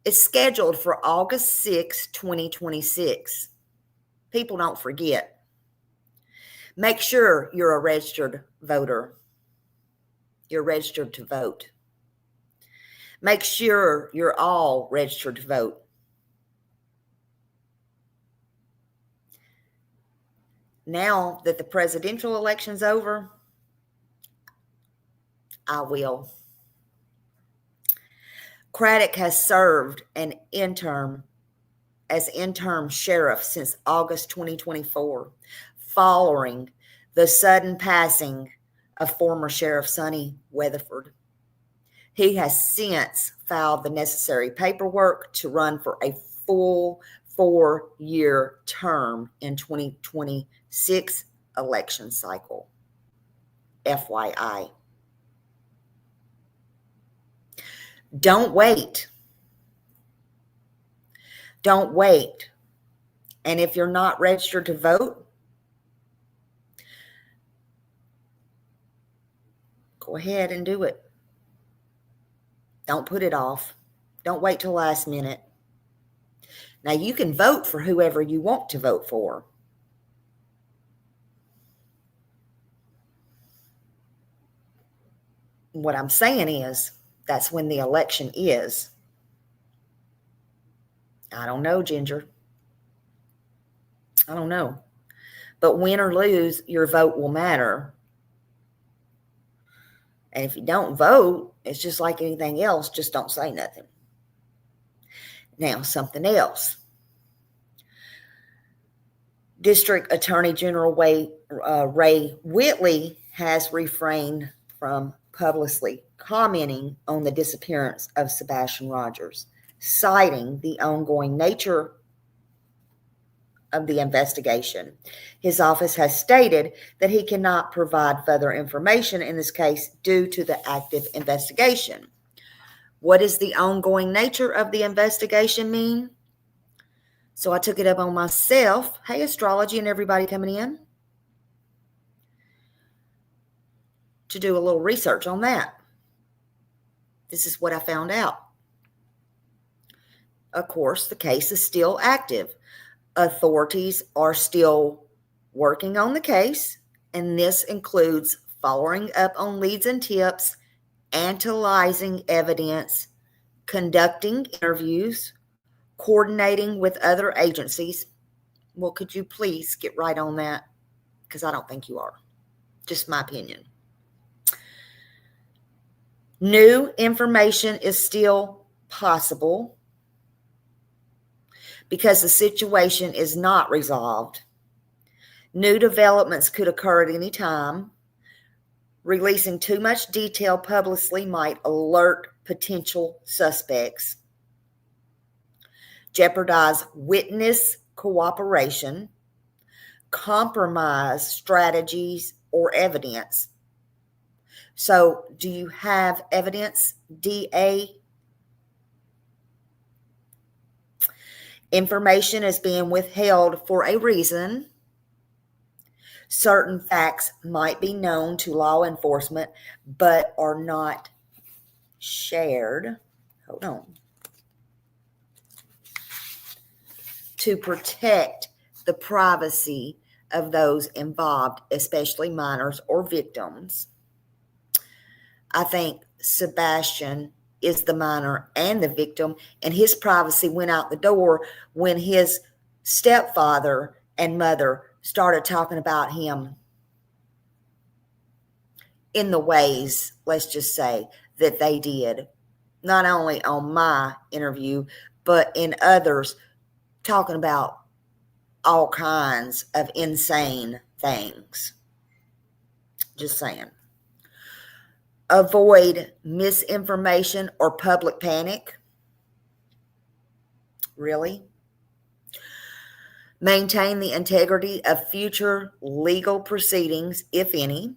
Speaker 1: It's scheduled for August 6, 2026. People don't forget. Make sure you're a registered voter. You're registered to vote. Make sure you're all registered to vote. Now that the presidential election's over, I will. Craddock has served as interim sheriff since August 2024, following the sudden passing of former Sheriff Sonny Weatherford. He has since filed the necessary paperwork to run for a full 4-year term in 2026 election cycle. FYI. Don't wait. Don't wait. And if you're not registered to vote, go ahead and do it. Don't put it off. Don't wait till last minute. Now, you can vote for whoever you want to vote for. What I'm saying is, that's when the election is. I don't know, Ginger. I don't know. But win or lose, your vote will matter. And if you don't vote, it's just like anything else, just don't say nothing. Now, something else. District Attorney General Ray Whitley has refrained from publicly commenting on the disappearance of Sebastian Rogers, citing the ongoing nature of the investigation. His office has stated that he cannot provide further information in this case due to the active investigation. What does the ongoing nature of the investigation mean? So I took it up on myself. Hey, astrology and everybody coming in, to do a little research on that. This is what I found out. Of course, the case is still active. Authorities are still working on the case, and this includes following up on leads and tips, analyzing evidence, conducting interviews, coordinating with other agencies. Well, could you please get right on that? Because I don't think you are. Just my opinion. New information is still possible because the situation is not resolved. New developments could occur at any time. Releasing too much detail publicly might alert potential suspects, jeopardize witness cooperation, compromise strategies or evidence. So, do you have evidence, DA? Information is being withheld for a reason. Certain facts might be known to law enforcement, but are not shared. Hold on. To protect the privacy of those involved, especially minors or victims. I think Sebastian is the minor and the victim, and his privacy went out the door when his stepfather and mother started talking about him in the ways, let's just say, that they did, not only on my interview, but in others, talking about all kinds of insane things. Just saying. Avoid misinformation or public panic. Really? Maintain the integrity of future legal proceedings, if any.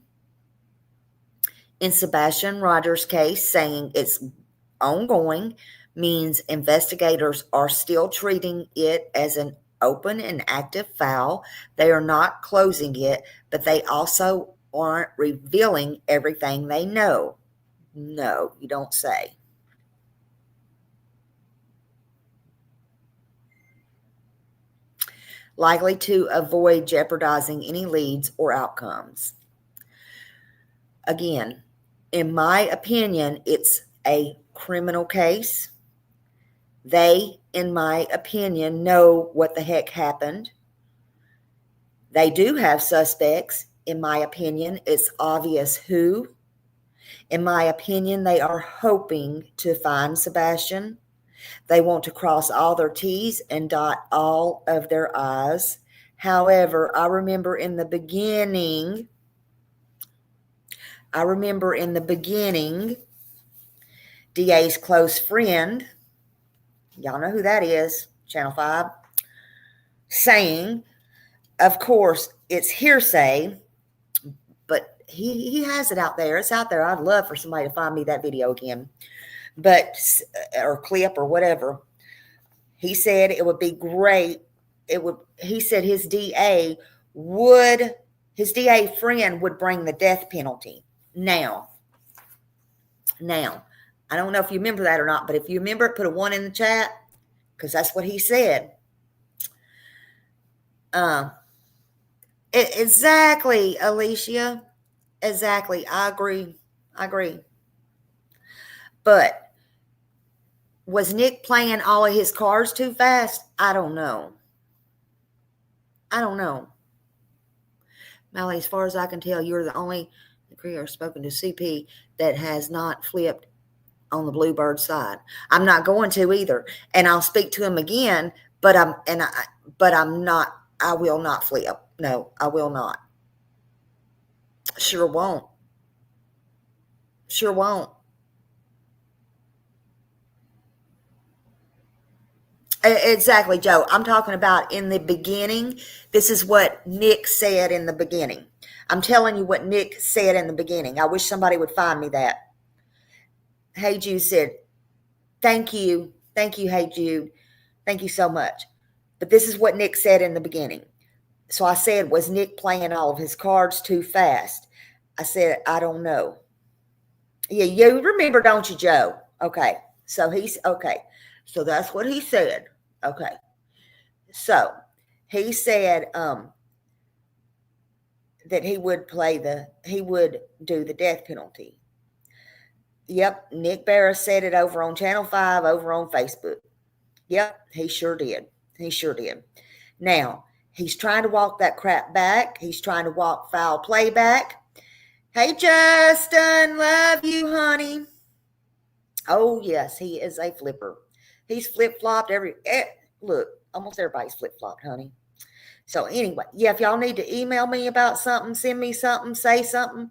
Speaker 1: In Sebastian Rogers' case, saying it's ongoing means investigators are still treating it as an open and active file. They are not closing it, but they also aren't revealing everything they know. No, you don't say. Likely to avoid jeopardizing any leads or outcomes. Again, in my opinion, it's a criminal case. They, in my opinion, know what the heck happened. They do have suspects. In my opinion, it's obvious who. In my opinion, they are hoping to find Sebastian. They want to cross all their T's and dot all of their I's. However, I remember in the beginning, DA's close friend, y'all know who that is, Channel 5, saying, of course, it's hearsay, but he has it out there. It's out there. I'd love for somebody to find me that video again, or clip or whatever. He said it would be great. He said his DA friend would bring the death penalty. Now, I don't know if you remember that or not, but if you remember it, put a 1 in the chat, because that's what he said. Exactly, Alicia. Exactly. I agree. But was Nick playing all of his cards too fast? I don't know. Melly, as far as I can tell, you're the only career spoken to CP that has not flipped on the Bluebird side. I'm not going to either, and I'll speak to him again. But I'm not. I will not flip. No, I will not. Sure won't. Sure won't. Exactly, Joe. I'm talking about in the beginning. This is what Nick said in the beginning. I'm telling you what Nick said in the beginning. I wish somebody would find me that. Hey Jude said, thank you. Thank you, Hey Jude. Thank you so much. But this is what Nick said in the beginning. So I said, was Nick playing all of his cards too fast? I said, I don't know. Yeah, you remember, don't you, Joe? Okay. So he's okay. So that's what he said. Okay. So he said that he would do the death penalty. Yep. Nick Barris said it over on Channel 5, over on Facebook. Yep. He sure did. He sure did. Now, he's trying to walk that crap back. He's trying to walk foul play back. Hey, Justin. Love you, honey. Oh, yes. He is a flipper. He's flip-flopped look, almost everybody's flip-flopped, honey. So anyway, yeah, if y'all need to email me about something, send me something, say something.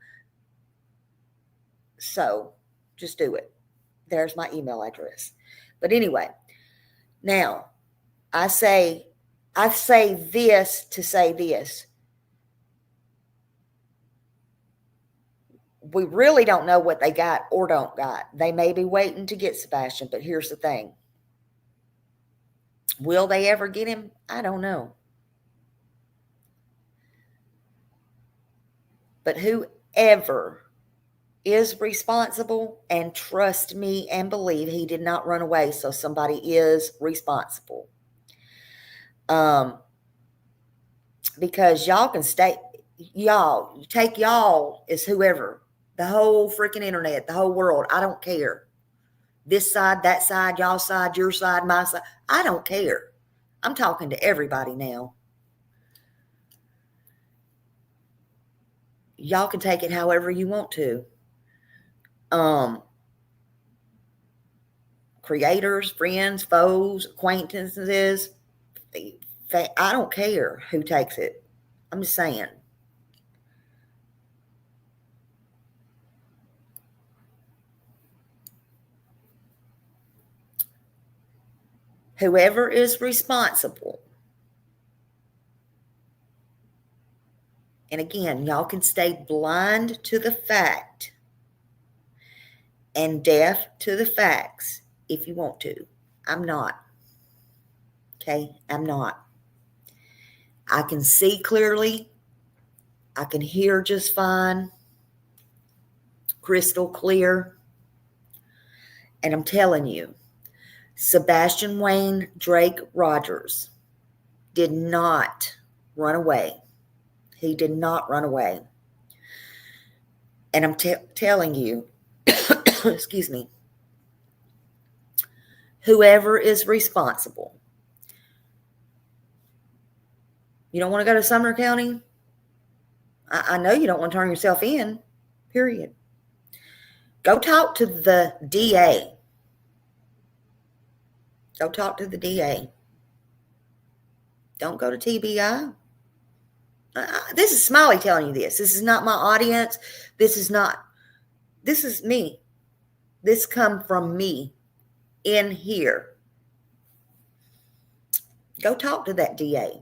Speaker 1: So just do it. There's my email address. But anyway, now I say this to say this. We really don't know what they got or don't got. They may be waiting to get Sebastian, but here's the thing. Will they ever get him? I don't know. But whoever is responsible, and trust me and believe he did not run away, so somebody is responsible. Because y'all can stay, y'all, take y'all as whoever, the whole freaking internet, the whole world. I don't care. This side, that side, y'all side, your side, my side. I don't care. I'm talking to everybody now. Y'all can take it however you want to. Creators, friends, foes, acquaintances. I don't care who takes it. I'm just saying. Whoever is responsible. And again, y'all can stay blind to the fact and deaf to the facts if you want to. I'm not. Okay? I'm not. I can see clearly. I can hear just fine. Crystal clear. And I'm telling you, Sebastian Wayne Drake Rogers did not run away. He did not run away. And I'm telling you, excuse me, whoever is responsible. You don't want to go to Sumner County? I know you don't want to turn yourself in, period. Go talk to the DA. Go talk to the DA. Don't go to TBI. This is Smiley telling you this. This is not my audience. This is me. This come from me in here. Go talk to that DA.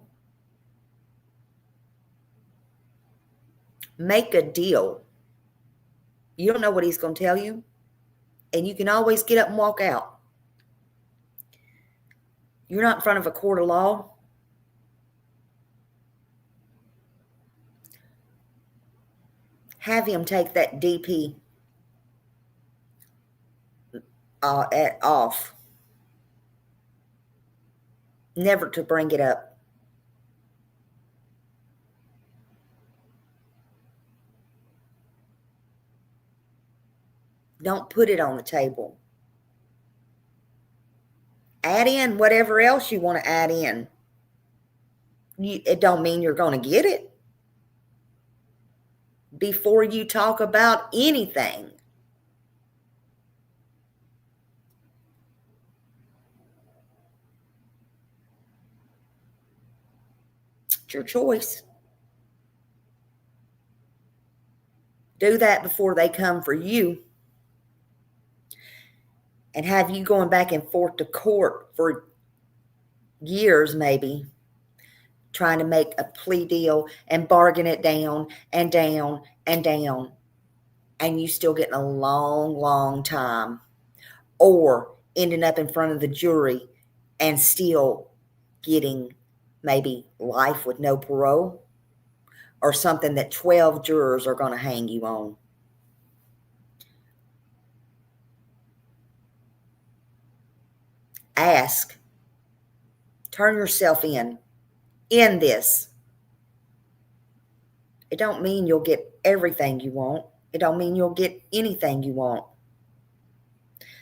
Speaker 1: Make a deal. You don't know what he's going to tell you. And you can always get up and walk out. You're not in front of a court of law. Have him take that DP off. Never to bring it up. Don't put it on the table. Add in whatever else you want to add in. It don't mean you're going to get it. before you talk about anything. It's your choice. Do that before they come for you and have you going back and forth to court for years, maybe, trying to make a plea deal and bargain it down and down and down, and you still getting a long, long time, or ending up in front of the jury and still getting maybe life with no parole, or something that 12 jurors are going to hang you on. Ask. Turn yourself in this. It don't mean you'll get everything you want. It don't mean you'll get anything you want.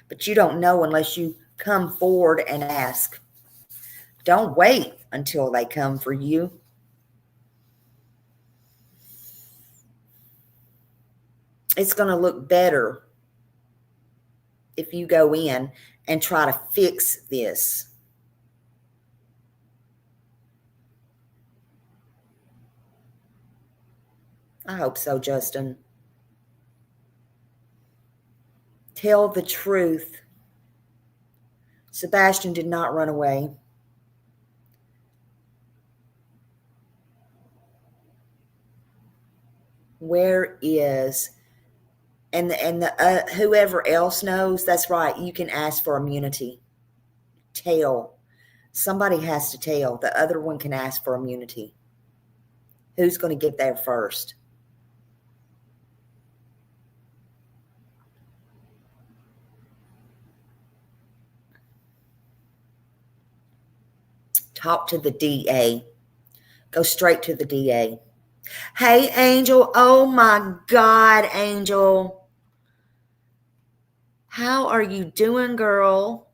Speaker 1: But you don't know unless you come forward and ask. Don't wait until they come for you. It's going to look better if you go in and try to fix this. I hope so, Justin. Tell the truth. Sebastian did not run away. Where is, and the whoever else knows, that's right, you can ask for immunity. Tell. Somebody has to tell. The other one can ask for immunity. Who's going to get there first? Talk to the DA. Go straight to the DA. Hey, Angel. Oh, my God, Angel. How are you doing, girl?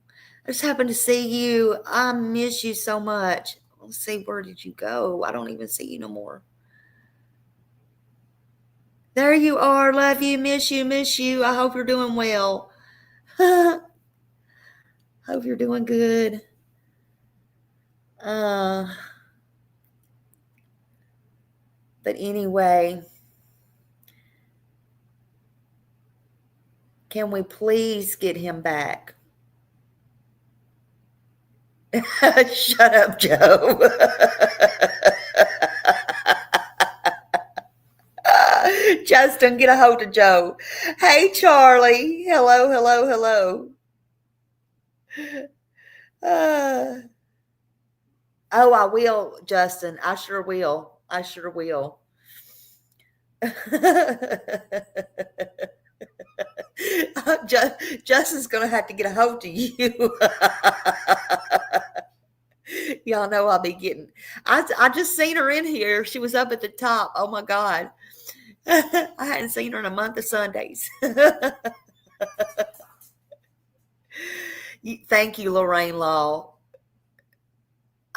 Speaker 1: I just happened to see you. I miss you so much. Let's see, where did you go? I don't even see you no more. There you are. Love you. Miss you. Miss you. I hope you're doing well. Hope you're doing good. But anyway, can we please get him back? Shut up, Joe. Justin, get a hold of Joe. Hey, Charlie. Hello, hello, hello. Oh, I will, Justin. I sure will. I sure will. Justin's going to have to get a hold of you. Y'all know I'll be getting. I just seen her in here. She was up at the top. Oh, my God. I hadn't seen her in a month of Sundays. Thank you, Lorraine Law.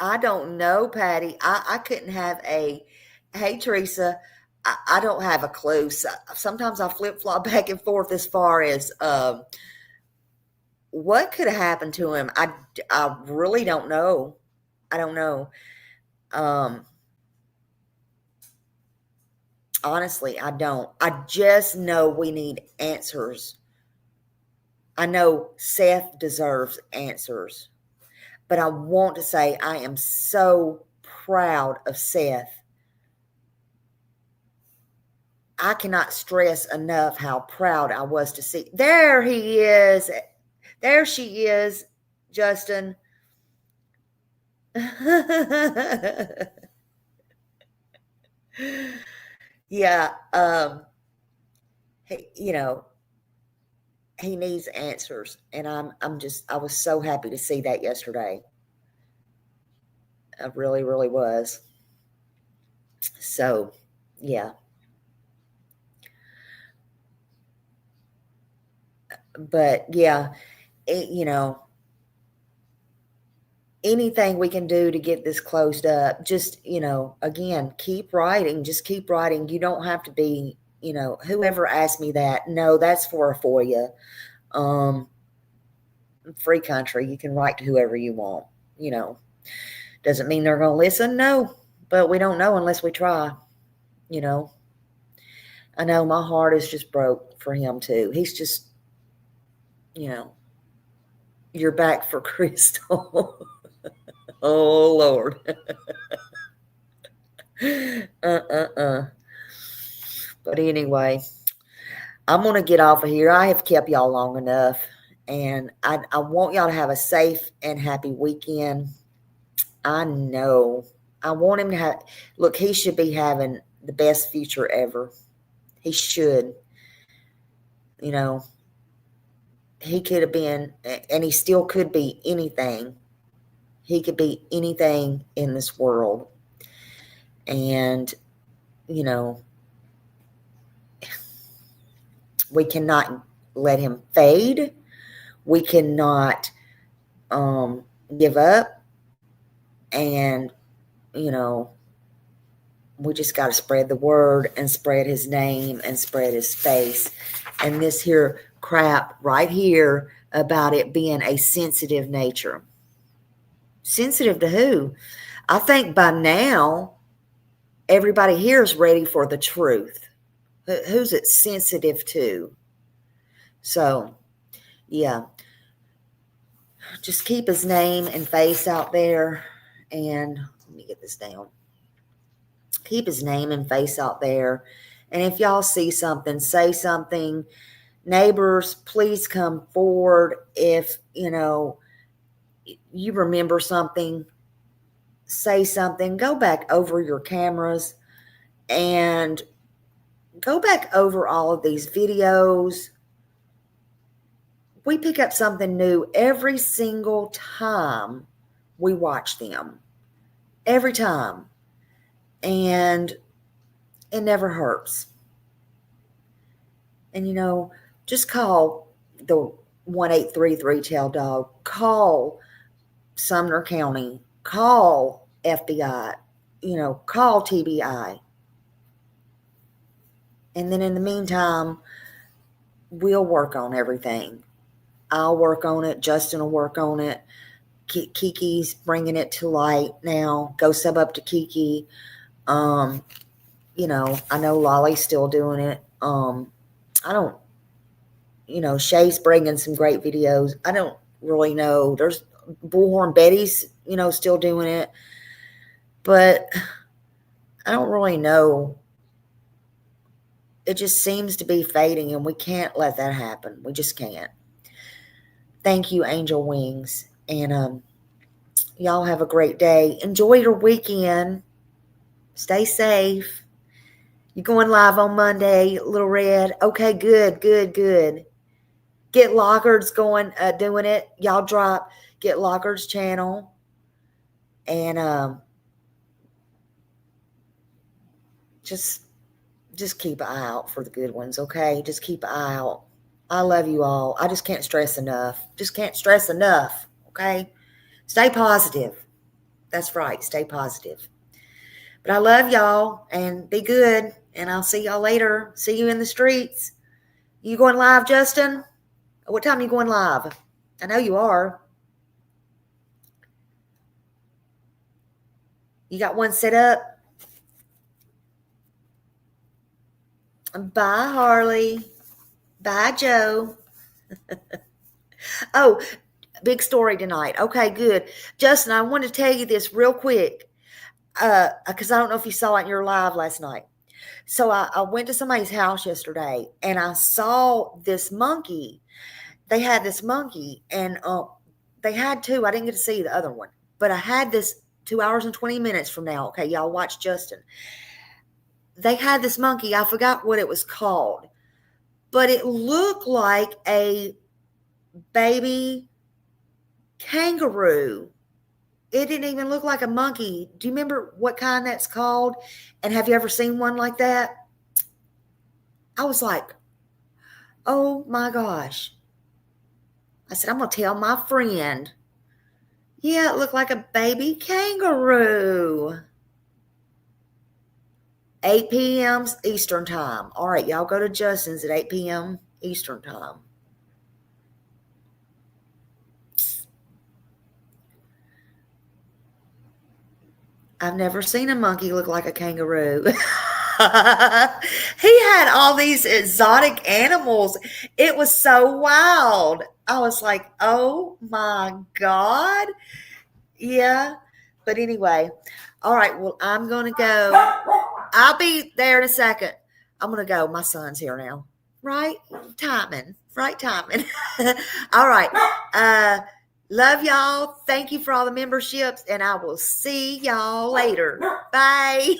Speaker 1: I don't know, Patty. I couldn't have a, hey, Teresa, I don't have a clue. Sometimes I flip-flop back and forth as far as what could have happened to him. I really don't know. I don't know. Honestly, I don't. I just know we need answers. I know Seth deserves answers. But I want to say I am so proud of Seth. I cannot stress enough how proud I was to see. There he is. There she is, Justin. Yeah. He needs answers, and I was so happy to see that yesterday. I really, really was. So, yeah. But yeah, anything we can do to get this closed up, just, again, keep writing, just keep writing. You don't have to be whoever asked me that, no, that's for a FOIA. Free country. You can write to whoever you want. Doesn't mean they're going to listen. No, but we don't know unless we try. I know my heart is just broke for him too. He's just, you're back for Crystal. Oh Lord. But anyway, I'm going to get off of here. I have kept y'all long enough, and I want y'all to have a safe and happy weekend. I know. I want him to have, look, he should be having the best future ever. He should. He could have been, and he still could be anything. He could be anything in this world. And, we cannot let him fade. We cannot give up. And, we just got to spread the word and spread his name and spread his face. And this here crap right here about it being a sensitive nature. Sensitive to who? I think by now, everybody here is ready for the truth. Who's it sensitive to? So, yeah. Just keep his name and face out there. And let me get this down. Keep his name and face out there. And if y'all see something, say something. Neighbors, please come forward. If, you remember something, say something. Go back over your cameras and go back over all of these videos. We pick up something new every single time we watch them. Every time. And it never hurts. And, just call the 1-833 Tell Dog. Call Sumner County. Call FBI. Call TBI. And then in the meantime, we'll work on everything. I'll work on it. Justin will work on it. Kiki's bringing it to light now. Go sub up to Kiki. I know Lolly's still doing it. Shay's bringing some great videos. I don't really know. There's Bullhorn Betty's, still doing it. But I don't really know. It just seems to be fading, and we can't let that happen. We just can't. Thank you, Angel Wings. And y'all have a great day. Enjoy your weekend. Stay safe. You going live on Monday, Little Red? Okay, good. Get Lockard's going, doing it. Y'all get Lockard's channel. And just keep an eye out for the good ones, okay? Just keep an eye out. I love you all. I just can't stress enough. Okay? Stay positive. That's right. Stay positive. But I love y'all, and be good, and I'll see y'all later. See you in the streets. You going live, Justin? What time are you going live? I know you are. You got one set up? Bye, Harley. Bye, Joe. Oh, big story tonight. Okay, good. Justin, I want to tell you this real quick. Because I don't know if you saw it in your live last night. So I went to somebody's house yesterday, and I saw this monkey. They had this monkey, and they had two. I didn't get to see the other one, but I had this 2 hours and 20 minutes from now. Okay, y'all watch Justin. They had this monkey. I forgot what it was called, but it looked like a baby kangaroo. It didn't even look like a monkey. Do you remember what kind that's called? And have you ever seen one like that? I was like, oh my gosh. I said, I'm going to tell my friend. Yeah, it looked like a baby kangaroo. 8 p.m. Eastern time. All right, y'all go to Justin's at 8 p.m. Eastern time. I've never seen a monkey look like a kangaroo. He had all these exotic animals. It was so wild. I was like, oh my God. Yeah. But anyway, all right. Well, I'm going to go. I'll be there in a second. I'm going to go. My son's here now. Right timing. Right timing. All right. Love y'all. Thank you for all the memberships, and I will see y'all later. Bye.